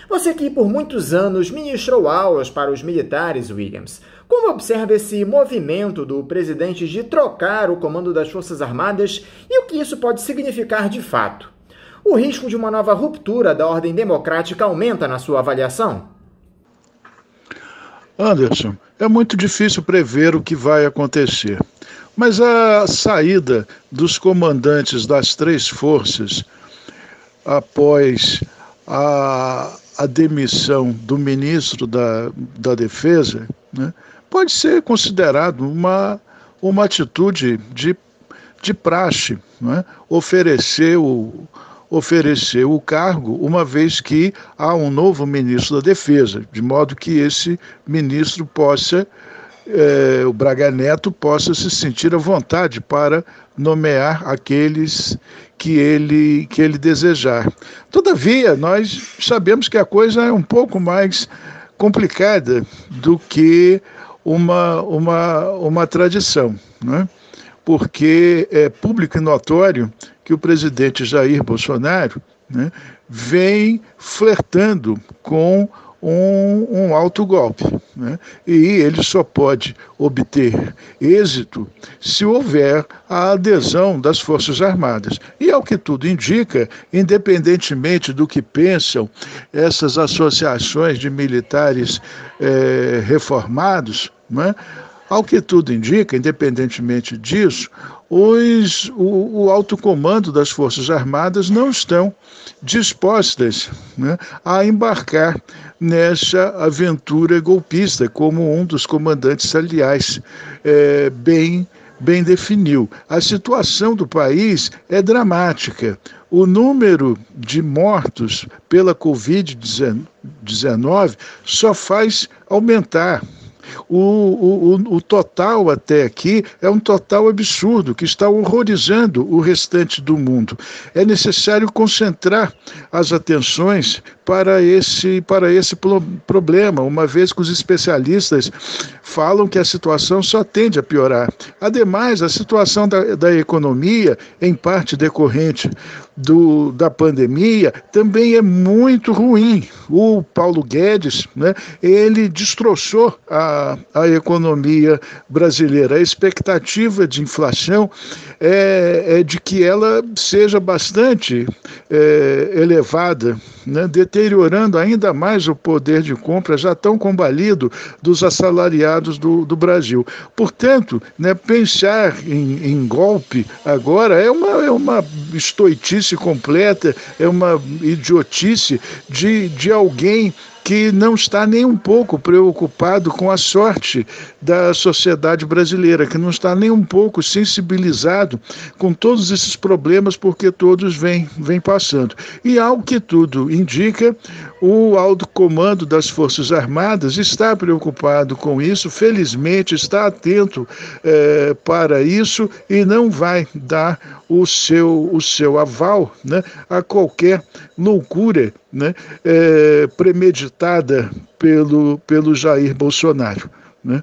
Speaker 3: Você que por muitos anos ministrou aulas para os militares, Williams, como observa esse movimento do presidente de trocar o comando das Forças Armadas e o que isso pode significar de fato? O risco de uma nova ruptura da ordem democrática aumenta na sua avaliação?
Speaker 6: Anderson, é muito difícil prever o que vai acontecer, mas a saída dos comandantes das três forças após a demissão do ministro da Defesa, né, pode ser considerado uma atitude de praxe, né, oferecer o cargo, uma vez que há um novo ministro da Defesa, de modo que esse ministro possa, o Braga Neto, possa se sentir à vontade para nomear aqueles que ele desejar. Todavia, nós sabemos que a coisa é um pouco mais complicada do que uma tradição, né? Porque é público e notório que o presidente Jair Bolsonaro, né, vem flertando com um autogolpe, né? E ele só pode obter êxito se houver a adesão das Forças Armadas. E ao que tudo indica, independentemente do que pensam essas associações de militares reformados, né, ao que tudo indica, independentemente disso, o alto comando das Forças Armadas não estão dispostas, né, a embarcar nessa aventura golpista, como um dos comandantes, aliás, bem definiu. A situação do país é dramática. O número de mortos pela Covid-19 só faz aumentar. O total até aqui é um total absurdo, que está horrorizando o restante do mundo. É necessário concentrar as atenções para esse problema, uma vez que os especialistas falam que a situação só tende a piorar. Ademais, a situação da economia, em parte decorrente da pandemia, também é muito ruim. O Paulo Guedes, né, ele destroçou a economia brasileira. A expectativa de inflação é de que ela seja bastante elevada, né, deteriorando ainda mais o poder de compra já tão combalido dos assalariados do Brasil. Portanto, né, pensar em golpe agora é uma estoitice completa, é uma idiotice de alguém que não está nem um pouco preocupado com a sorte da sociedade brasileira, que não está nem um pouco sensibilizado com todos esses problemas, porque todos vêm passando. E, ao que tudo indica, o alto comando das Forças Armadas está preocupado com isso, felizmente está atento para isso e não vai dar o seu aval, né, a qualquer loucura, né, premeditada pelo Jair Bolsonaro, né?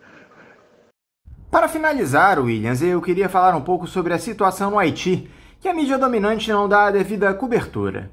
Speaker 3: Para finalizar, Williams, eu queria falar um pouco sobre a situação no Haiti, que a mídia dominante não dá a devida cobertura.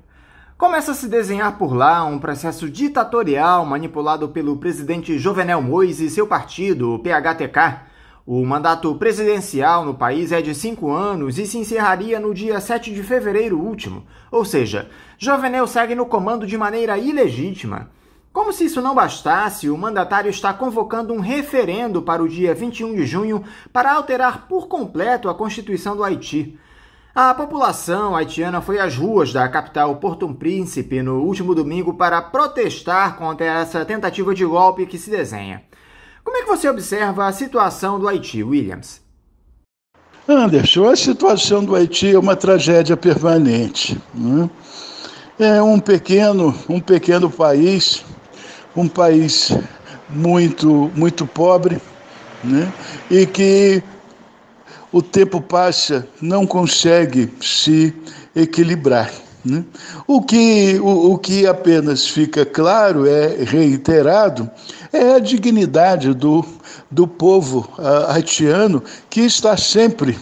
Speaker 3: Começa a se desenhar por lá um processo ditatorial manipulado pelo presidente Jovenel Moïse e seu partido, o PHTK. O mandato presidencial no país é de 5 anos e se encerraria no dia 7 de fevereiro último, ou seja, Jovenel segue no comando de maneira ilegítima. Como se isso não bastasse, o mandatário está convocando um referendo para o dia 21 de junho para alterar por completo a Constituição do Haiti. A população haitiana foi às ruas da capital Port-au-Príncipe no último domingo para protestar contra essa tentativa de golpe que se desenha. Como é que você observa a situação do Haiti, Williams?
Speaker 6: Anderson, a situação do Haiti é uma tragédia permanente, né? É um pequeno país, um país muito pobre, né? E que o tempo passa, não consegue se equilibrar, né? O que apenas fica claro, reiterado, é a dignidade do povo haitiano, que está sempre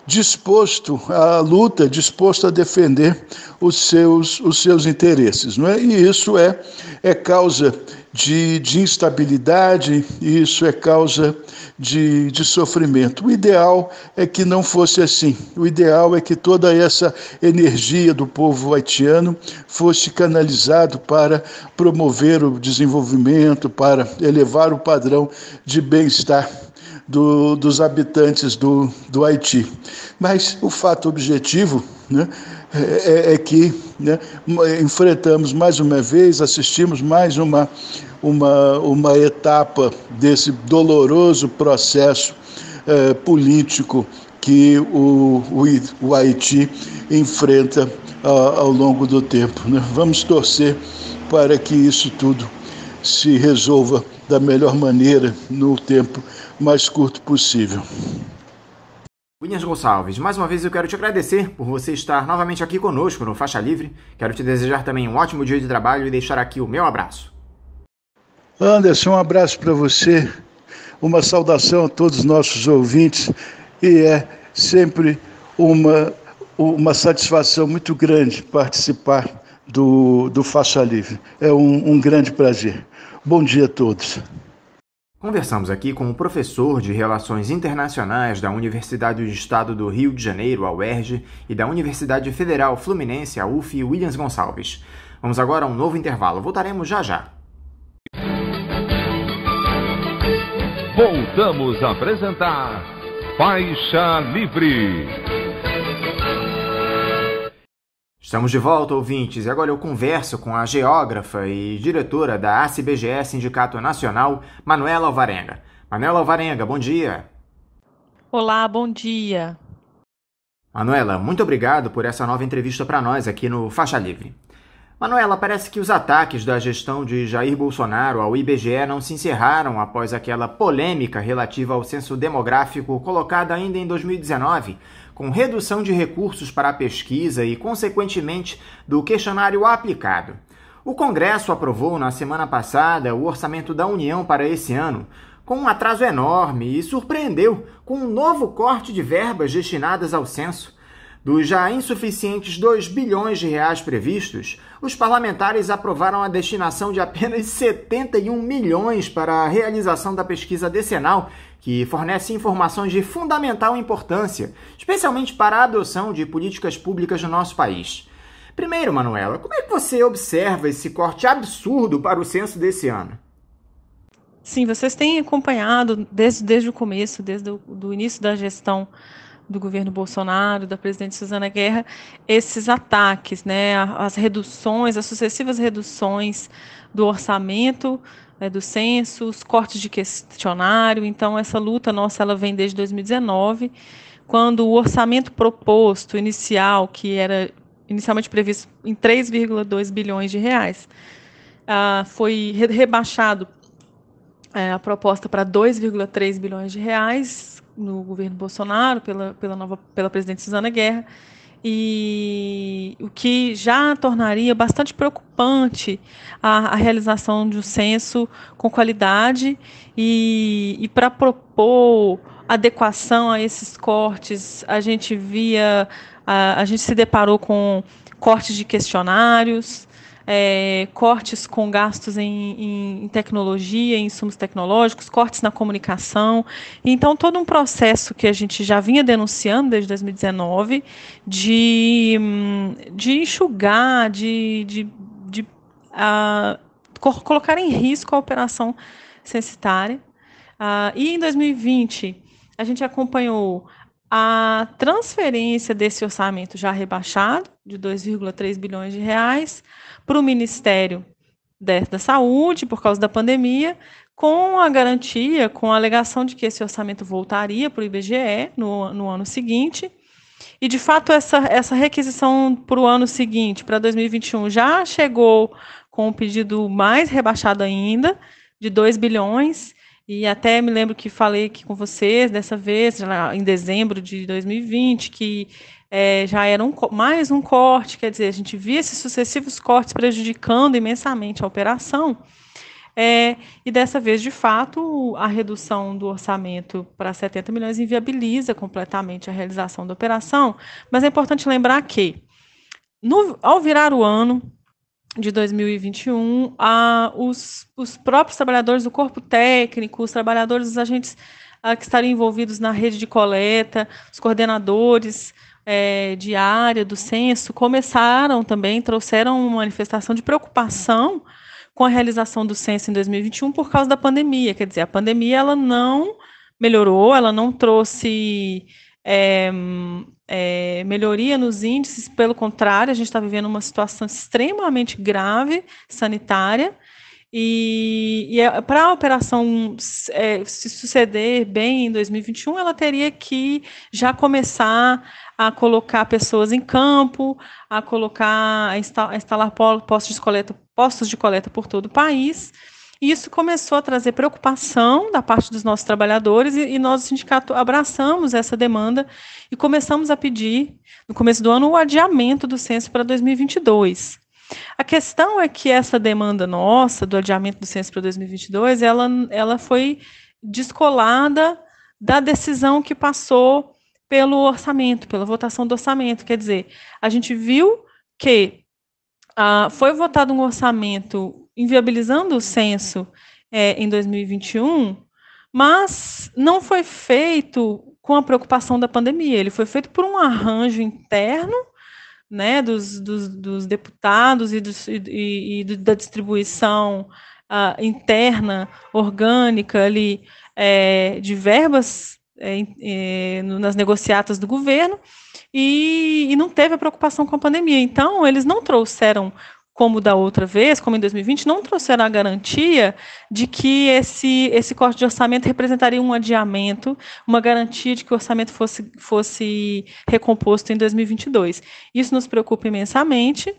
Speaker 6: disposto à luta, disposto a defender os seus interesses, não é? E isso é causa de instabilidade, isso é causa de sofrimento. O ideal é que não fosse assim. O ideal é que toda essa energia do povo haitiano fosse canalizado para promover o desenvolvimento, para elevar o padrão de bem-estar dos habitantes do Haiti. Mas o fato objetivo, né, é que, né, enfrentamos mais uma vez, assistimos mais uma etapa desse doloroso processo político que o Haiti enfrenta ao longo do tempo, né? Vamos torcer para que isso tudo se resolva da melhor maneira no tempo mais curto possível.
Speaker 3: Williams Gonçalves, mais uma vez eu quero te agradecer por você estar novamente aqui conosco no Faixa Livre. Quero te desejar também um ótimo dia de trabalho e deixar aqui o meu abraço.
Speaker 6: Anderson, um abraço para você, uma saudação a todos os nossos ouvintes, e é sempre uma satisfação muito grande participar do Faixa Livre. É um grande prazer. Bom dia a todos.
Speaker 3: Conversamos aqui com o professor de Relações Internacionais da Universidade do Estado do Rio de Janeiro, a UERJ, e da Universidade Federal Fluminense, a UF, Williams Gonçalves. Vamos agora a um novo intervalo. Voltaremos já já.
Speaker 1: Voltamos a apresentar Faixa Livre.
Speaker 3: Estamos de volta, ouvintes, e agora eu converso com a geógrafa e diretora da ACBGE Sindicato Nacional, Manuela Alvarenga. Manuela Alvarenga, bom dia.
Speaker 7: Olá, bom dia.
Speaker 3: Manuela, muito obrigado por essa nova entrevista para nós aqui no Faixa Livre. Manuela, parece que os ataques da gestão de Jair Bolsonaro ao IBGE não se encerraram após aquela polêmica relativa ao censo demográfico colocada ainda em 2019, com redução de recursos para a pesquisa e, consequentemente, do questionário aplicado. O Congresso aprovou na semana passada o orçamento da União para esse ano, com um atraso enorme, e surpreendeu com um novo corte de verbas destinadas ao censo. Dos já insuficientes 2 bilhões de reais previstos, os parlamentares aprovaram a destinação de apenas 71 milhões para a realização da pesquisa decenal, que fornece informações de fundamental importância, especialmente para a adoção de políticas públicas no nosso país. Primeiro, Manuela, como é que você observa esse corte absurdo para o censo desse ano?
Speaker 7: Sim, vocês têm acompanhado desde o começo, desde o início da gestão do governo Bolsonaro, da presidente Susana Guerra, esses ataques, né, as reduções, as sucessivas reduções do orçamento, do censo, os cortes de questionário. Então, essa luta nossa, ela vem desde 2019, quando o orçamento proposto inicial, que era inicialmente previsto em 3,2 bilhões de reais, foi rebaixado a proposta para 2,3 bilhões de reais, no governo Bolsonaro, pela presidente Susana Guerra, e o que já tornaria bastante preocupante a realização de um censo com qualidade, e para propor adequação a esses cortes, a gente se deparou com cortes de questionários, cortes com gastos em tecnologia, em insumos tecnológicos, cortes na comunicação. Então, todo um processo que a gente já vinha denunciando desde 2019 de enxugar, de colocar em risco a operação censitária. E em 2020, a gente acompanhou a transferência desse orçamento já rebaixado, de 2,3 bilhões de reais, para o Ministério da Saúde, por causa da pandemia, com a garantia, com a alegação de que esse orçamento voltaria para o IBGE no ano seguinte. E, de fato, essa requisição para o ano seguinte, para 2021, já chegou com um pedido mais rebaixado ainda, de 2 bilhões, e até me lembro que falei aqui com vocês dessa vez, já em dezembro de 2020, que já era mais um corte, quer dizer, a gente via esses sucessivos cortes prejudicando imensamente a operação, e dessa vez, de fato, a redução do orçamento para 70 milhões inviabiliza completamente a realização da operação, mas é importante lembrar que, ao virar o ano de 2021, os próprios trabalhadores do corpo técnico, os trabalhadores, os agentes que estariam envolvidos na rede de coleta, os coordenadores de área do censo, trouxeram uma manifestação de preocupação com a realização do censo em 2021 por causa da pandemia. Quer dizer, a pandemia ela não melhorou, ela não trouxe melhoria nos índices, pelo contrário, a gente está vivendo uma situação extremamente grave, sanitária, e para a operação se suceder bem em 2021, ela teria que já começar a colocar pessoas em campo, a instalar postos de coleta por todo o país. E isso começou a trazer preocupação da parte dos nossos trabalhadores, e nós, o sindicato, abraçamos essa demanda e começamos a pedir, no começo do ano, o adiamento do censo para 2022. A questão é que essa demanda nossa, do adiamento do censo para 2022, ela foi descolada da decisão que passou pelo orçamento, pela votação do orçamento. Quer dizer, a gente viu que foi votado um orçamento inviabilizando o censo em 2021, mas não foi feito com a preocupação da pandemia. Ele foi feito por um arranjo interno, né, dos deputados e da distribuição interna, orgânica, ali, de verbas nas negociatas do governo, e não teve a preocupação com a pandemia. Então, eles não trouxeram, como da outra vez, como em 2020, não trouxeram a garantia de que esse corte de orçamento representaria um adiamento, uma garantia de que o orçamento fosse recomposto em 2022. Isso nos preocupa imensamente.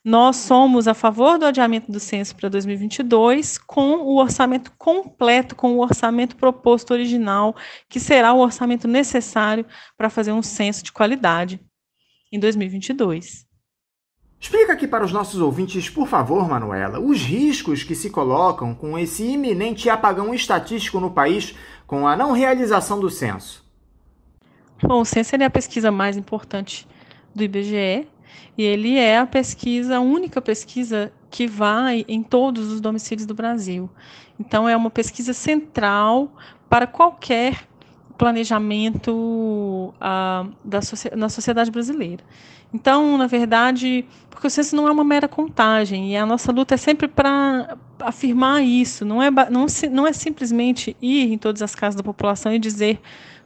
Speaker 7: Nós somos a favor do adiamento do censo para 2022, com o orçamento completo, com o orçamento proposto original, que será o orçamento necessário para fazer um censo de qualidade em 2022.
Speaker 3: Explica aqui para os nossos ouvintes, por favor, Manuela, os riscos que se colocam com esse iminente apagão estatístico no país com a não realização do censo.
Speaker 7: Bom, o censo é a pesquisa mais importante do IBGE, e ele é a única pesquisa que vai em todos os domicílios do Brasil. Então, é uma pesquisa central para qualquer planejamento na sociedade brasileira. Então, na verdade, porque o censo não é uma mera contagem, e a nossa luta é sempre para afirmar isso, não é simplesmente ir em todas as casas da população e dizer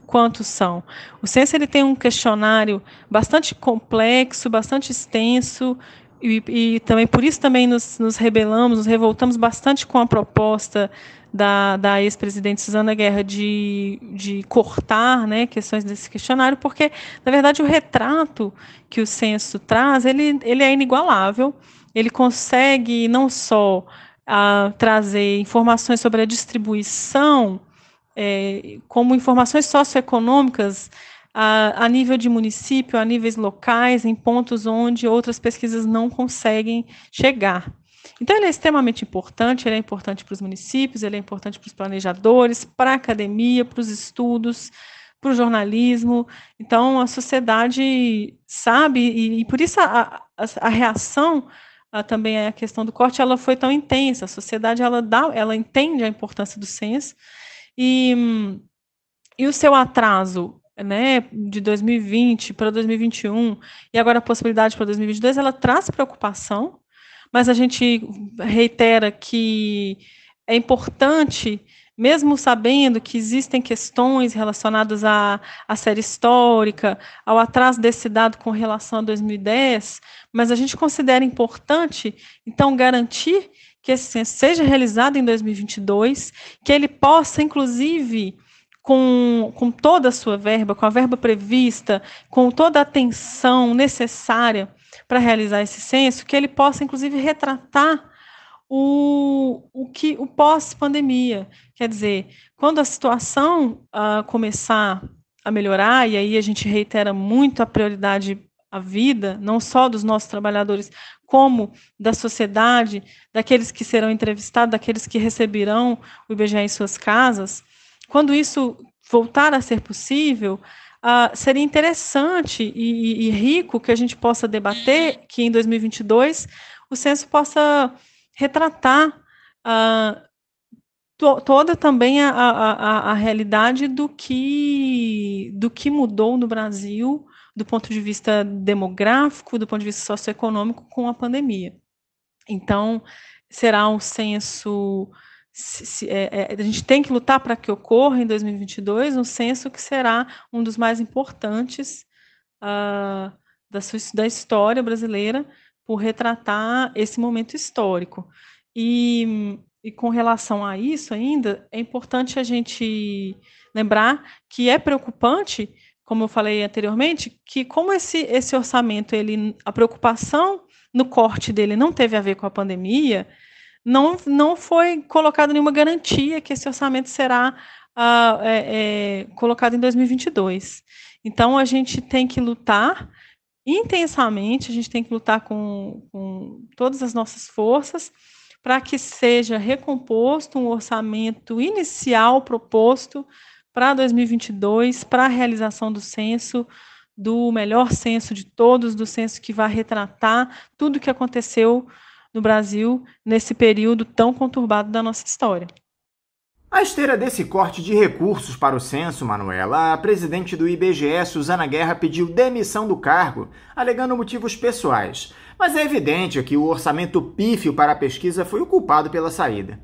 Speaker 7: quantos são. O censo ele tem um questionário bastante complexo, bastante extenso, e também por isso também nos revoltamos bastante com a proposta da ex-presidente Susana Guerra de cortar, né, questões desse questionário, porque, na verdade, o retrato que o censo traz, ele é inigualável. Ele consegue não só trazer informações sobre a distribuição, como informações socioeconômicas a nível de município, a níveis locais, em pontos onde outras pesquisas não conseguem chegar. Então, ele é extremamente importante, ele é importante para os municípios, ele é importante para os planejadores, para a academia, para os estudos, para o jornalismo. Então, a sociedade sabe, e por isso a reação também à questão do corte, ela foi tão intensa. A sociedade, ela entende a importância do censo, e o seu atraso, né, de 2020 para 2021, e agora a possibilidade para 2022, ela traz preocupação, mas a gente reitera que é importante, mesmo sabendo que existem questões relacionadas à série histórica, ao atraso desse dado com relação a 2010, mas a gente considera importante, então, garantir que esse censo seja realizado em 2022, que ele possa, inclusive, com toda a sua verba, com a verba prevista, com toda a atenção necessária para realizar esse censo, que ele possa, inclusive, retratar o pós-pandemia. Quer dizer, quando a situação começar a melhorar, e aí a gente reitera muito a prioridade à vida, não só dos nossos trabalhadores, como da sociedade, daqueles que serão entrevistados, daqueles que receberão o IBGE em suas casas, quando isso voltar a ser possível, seria interessante e rico que a gente possa debater que em 2022 o censo possa retratar toda também a realidade do que mudou no Brasil, do ponto de vista demográfico, do ponto de vista socioeconômico, com a pandemia. Então, será um censo... a gente tem que lutar para que ocorra em 2022 um censo que será um dos mais importantes da história brasileira, por retratar esse momento histórico. E com relação a isso ainda, é importante a gente lembrar que é preocupante, como eu falei anteriormente, que como esse orçamento, a preocupação no corte dele não teve a ver com a pandemia, não foi colocada nenhuma garantia que esse orçamento será colocado em 2022. Então, a gente tem que lutar intensamente, a gente tem que lutar com todas as nossas forças para que seja recomposto um orçamento inicial proposto para 2022, para a realização do censo, do melhor censo de todos, do censo que vai retratar tudo o que aconteceu no Brasil nesse período tão conturbado da nossa história.
Speaker 3: À esteira desse corte de recursos para o censo, Manuela, a presidente do IBGE, Suzana Guerra, pediu demissão do cargo, alegando motivos pessoais. Mas é evidente que o orçamento pífio para a pesquisa foi o culpado pela saída.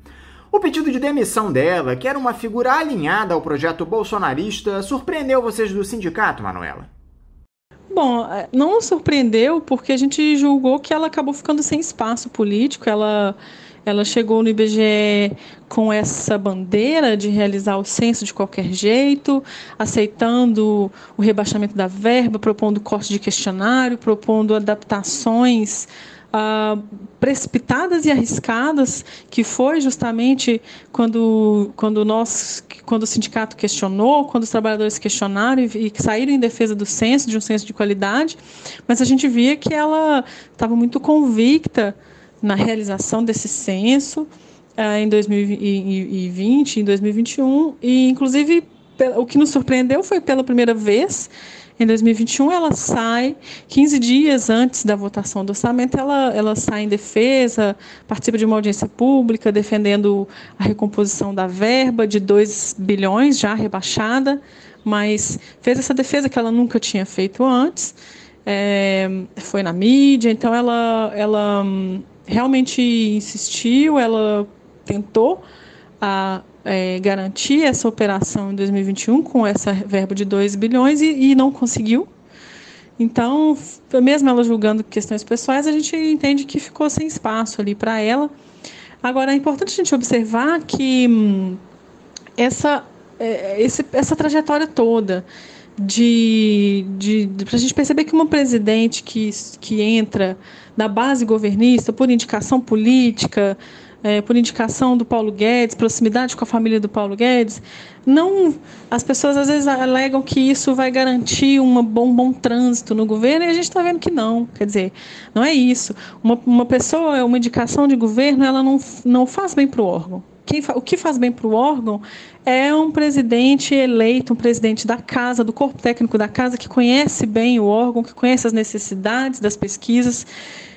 Speaker 3: O pedido de demissão dela, que era uma figura alinhada ao projeto bolsonarista, surpreendeu vocês do sindicato, Manuela?
Speaker 7: Bom, não surpreendeu porque a gente julgou que ela acabou ficando sem espaço político. Ela chegou no IBGE com essa bandeira de realizar o censo de qualquer jeito, aceitando o rebaixamento da verba, propondo corte de questionário, propondo adaptações precipitadas e arriscadas, que foi justamente quando o sindicato questionou, quando os trabalhadores questionaram e saíram em defesa do censo, de um censo de qualidade, mas a gente via que ela estava muito convicta na realização desse censo em 2020, em 2021, e inclusive o que nos surpreendeu foi pela primeira vez, em 2021, ela sai, 15 dias antes da votação do orçamento, ela sai em defesa, participa de uma audiência pública, defendendo a recomposição da verba de 2 bilhões, já rebaixada, mas fez essa defesa que ela nunca tinha feito antes, foi na mídia, então ela realmente insistiu, ela tentou garantir essa operação em 2021 com essa verba de 2 bilhões e não conseguiu. Então, mesmo ela julgando questões pessoais, a gente entende que ficou sem espaço ali para ela. Agora, é importante a gente observar que essa trajetória toda para a gente perceber que uma presidente que entra da base governista por indicação política, por indicação do Paulo Guedes, proximidade com a família do Paulo Guedes, as pessoas às vezes alegam que isso vai garantir um bom trânsito no governo, e a gente está vendo que não. Quer dizer, não é isso. Uma pessoa, uma indicação de governo, ela não faz bem para o órgão. O que faz bem para o órgão é um presidente eleito, um presidente da casa, do corpo técnico da casa, que conhece bem o órgão, que conhece as necessidades das pesquisas.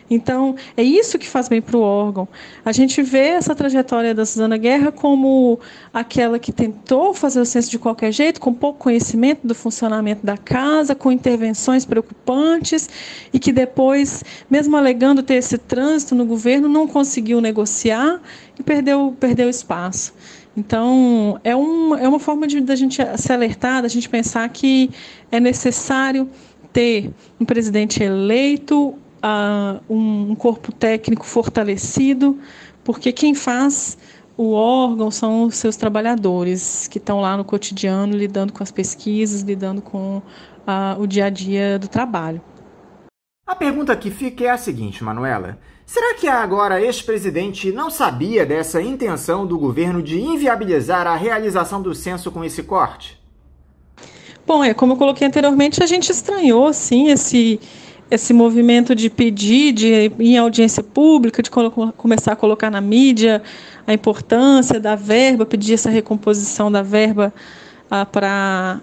Speaker 7: Então, é isso que faz bem para o órgão. A gente vê essa trajetória da Suzana Guerra como aquela que tentou fazer o censo de qualquer jeito, com pouco conhecimento do funcionamento da casa, com intervenções preocupantes, e que depois, mesmo alegando ter esse trânsito no governo, não conseguiu negociar e perdeu espaço. Então, é uma forma da gente se alertar, da gente pensar que é necessário ter um presidente eleito, um corpo técnico fortalecido, porque quem faz o órgão são os seus trabalhadores, que estão lá no cotidiano, lidando com as pesquisas, lidando com o dia a dia do trabalho.
Speaker 3: A pergunta que fica é a seguinte, Manuela. Será que a agora ex-presidente não sabia dessa intenção do governo de inviabilizar a realização do censo com esse corte?
Speaker 7: Bom, como eu coloquei anteriormente, a gente estranhou, sim, esse movimento de pedir, de ir em audiência pública, de começar a colocar na mídia a importância da verba, pedir essa recomposição da verba para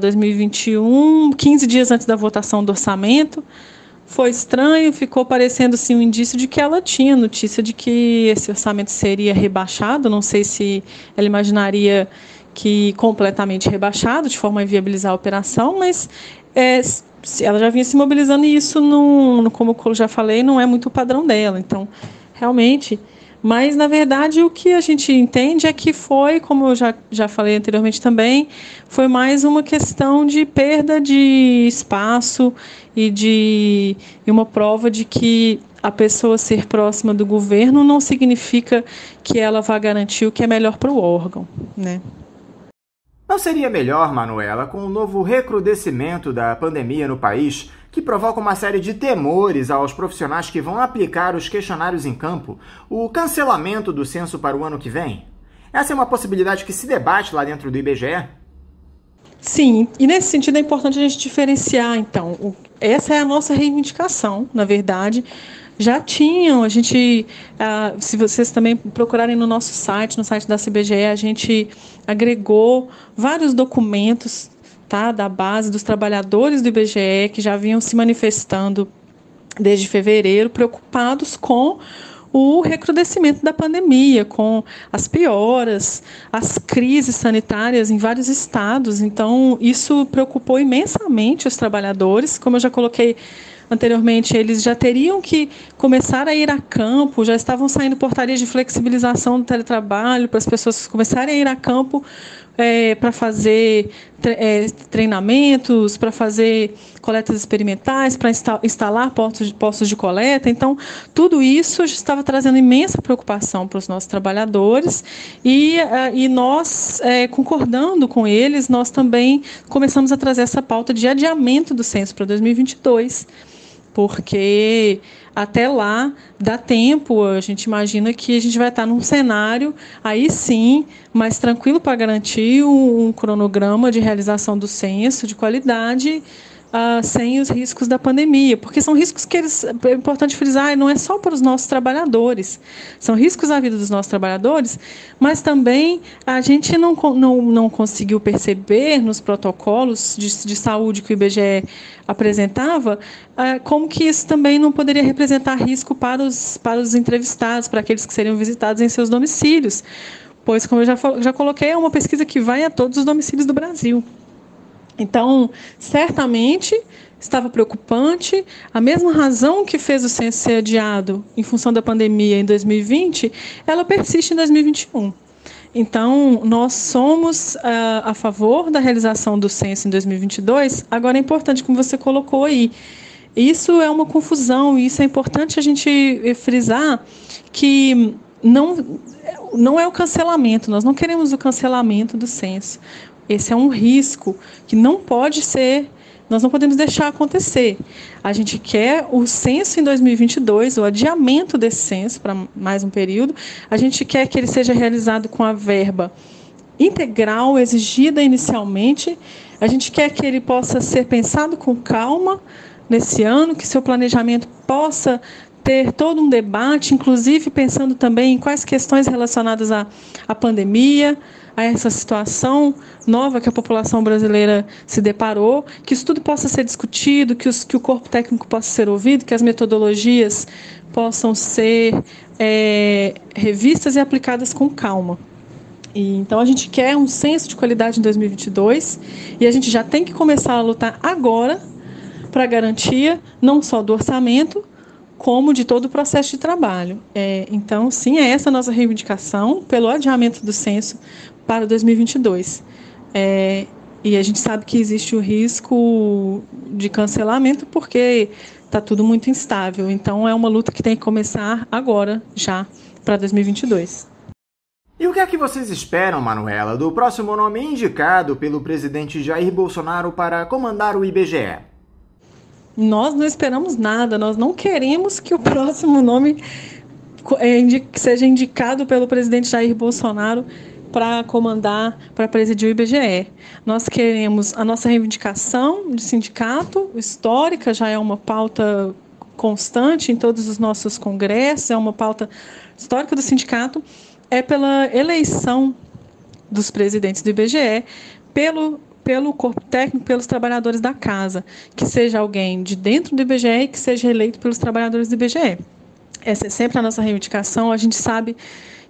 Speaker 7: 2021, 15 dias antes da votação do orçamento. Foi estranho, ficou parecendo sim, um indício de que ela tinha notícia de que esse orçamento seria rebaixado. Não sei se ela imaginaria que completamente rebaixado, de forma a inviabilizar a operação, mas ela já vinha se mobilizando e isso, como eu já falei, não é muito o padrão dela. Então, realmente... Mas, na verdade, o que a gente entende é que foi, como eu já falei anteriormente também, foi mais uma questão de perda de espaço e uma prova de que a pessoa ser próxima do governo não significa que ela vá garantir o que é melhor para o órgão, né?
Speaker 3: Não seria melhor, Manuela, com o novo recrudescimento da pandemia no país, que provoca uma série de temores aos profissionais que vão aplicar os questionários em campo, o cancelamento do censo para o ano que vem? Essa é uma possibilidade que se debate lá dentro do IBGE?
Speaker 7: Sim, e nesse sentido é importante a gente diferenciar, então. Essa é a nossa reivindicação, na verdade. Já tinham, se vocês também procurarem no nosso site, no site da CBGE, a gente agregou vários documentos, tá, da base dos trabalhadores do IBGE que já vinham se manifestando desde fevereiro, preocupados com o recrudescimento da pandemia, com as pioras, as crises sanitárias em vários estados. Então, isso preocupou imensamente os trabalhadores. Como eu já coloquei anteriormente, eles já teriam que começar a ir a campo, já estavam saindo portarias de flexibilização do teletrabalho para as pessoas começarem a ir a campo para fazer treinamentos, para fazer coletas experimentais, para instalar postos de coleta. Então, tudo isso estava trazendo imensa preocupação para os nossos trabalhadores e nós, concordando com eles, nós também começamos a trazer essa pauta de adiamento do censo para 2022, porque até lá dá tempo, a gente imagina que a gente vai estar num cenário, aí sim, mais tranquilo para garantir um cronograma de realização do censo de qualidade, sem os riscos da pandemia, porque são riscos que é importante frisar, não é só para os nossos trabalhadores, são riscos à vida dos nossos trabalhadores, mas também a gente não conseguiu perceber nos protocolos de saúde que o IBGE apresentava, como que isso também não poderia representar risco para os entrevistados, para aqueles que seriam visitados em seus domicílios, pois, como eu já coloquei, é uma pesquisa que vai a todos os domicílios do Brasil. Então, certamente, estava preocupante. A mesma razão que fez o censo ser adiado em função da pandemia em 2020, ela persiste em 2021. Então, nós somos a favor da realização do censo em 2022. Agora, é importante, como você colocou aí, isso é uma confusão, e isso é importante a gente frisar que não é o cancelamento, nós não queremos o cancelamento do censo. Esse é um risco que não pode ser, nós não podemos deixar acontecer. A gente quer o censo em 2022, o adiamento desse censo para mais um período. A gente quer que ele seja realizado com a verba integral exigida inicialmente. A gente quer que ele possa ser pensado com calma nesse ano, que seu planejamento possa ter todo um debate, inclusive pensando também em quais questões relacionadas à pandemia, a essa situação nova que a população brasileira se deparou, que isso tudo possa ser discutido, que o corpo técnico possa ser ouvido, que as metodologias possam ser revistas e aplicadas com calma. Então, a gente quer um censo de qualidade em 2022 e a gente já tem que começar a lutar agora para a garantia não só do orçamento, como de todo o processo de trabalho. Então, sim, é essa a nossa reivindicação pelo adiamento do censo para 2022. E a gente sabe que existe o risco de cancelamento porque está tudo muito instável. Então, é uma luta que tem que começar agora, já, para 2022.
Speaker 3: E o que é que vocês esperam, Manuela, do próximo nome indicado pelo presidente Jair Bolsonaro para comandar o IBGE?
Speaker 7: Nós não esperamos nada, nós não queremos que o próximo nome seja indicado pelo presidente Jair Bolsonaro para comandar, para presidir o IBGE. Nós queremos a nossa reivindicação de sindicato histórica, já é uma pauta constante em todos os nossos congressos, é uma pauta histórica do sindicato, é pela eleição dos presidentes do IBGE, pelo corpo técnico, pelos trabalhadores da casa, que seja alguém de dentro do IBGE e que seja eleito pelos trabalhadores do IBGE. Essa é sempre a nossa reivindicação. A gente sabe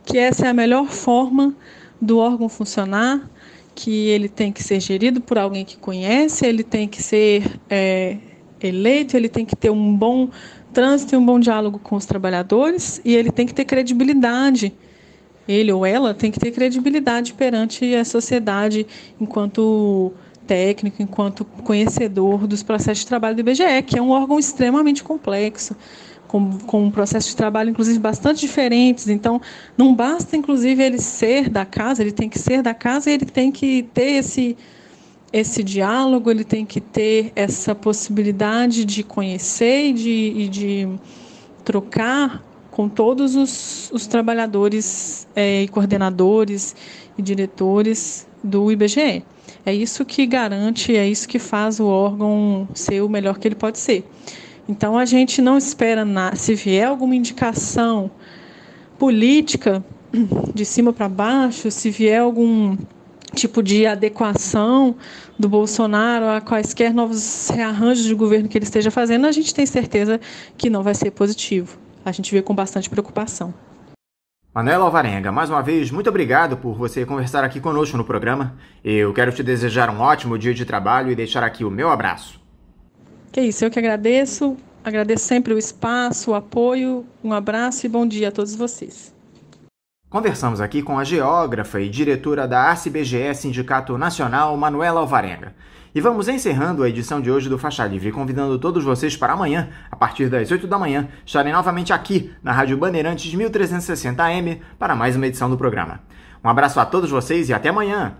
Speaker 7: que essa é a melhor forma do órgão funcionar, que ele tem que ser gerido por alguém que conhece, ele tem que ser eleito, ele tem que ter um bom trânsito e um bom diálogo com os trabalhadores, e ele tem que ter credibilidade. Ele ou ela tem que ter credibilidade perante a sociedade enquanto técnico, enquanto conhecedor dos processos de trabalho do IBGE, que é um órgão extremamente complexo, com um processo de trabalho, inclusive, bastante diferentes. Então, não basta, inclusive, ele ser da casa, ele tem que ser da casa e ele tem que ter esse diálogo, ele tem que ter essa possibilidade de conhecer e de trocar com todos os trabalhadores e coordenadores e diretores do IBGE. É isso que garante, é isso que faz o órgão ser o melhor que ele pode ser. Então, a gente não espera nada. Se vier alguma indicação política, de cima para baixo, se vier algum tipo de adequação do Bolsonaro a quaisquer novos rearranjos de governo que ele esteja fazendo, a gente tem certeza que não vai ser positivo. A gente vê com bastante preocupação.
Speaker 3: Manuela Alvarenga, mais uma vez, muito obrigado por você conversar aqui conosco no programa. Eu quero te desejar um ótimo dia de trabalho e deixar aqui o meu abraço.
Speaker 7: Que isso, eu que agradeço. Agradeço sempre o espaço, o apoio. Um abraço e bom dia a todos vocês.
Speaker 3: Conversamos aqui com a geógrafa e diretora da ACBGE Sindicato Nacional, Manuela Alvarenga. E vamos encerrando a edição de hoje do Faixa Livre, convidando todos vocês para amanhã, a partir das 8 da manhã, estarem novamente aqui na Rádio Bandeirantes 1360 AM para mais uma edição do programa. Um abraço a todos vocês e até amanhã!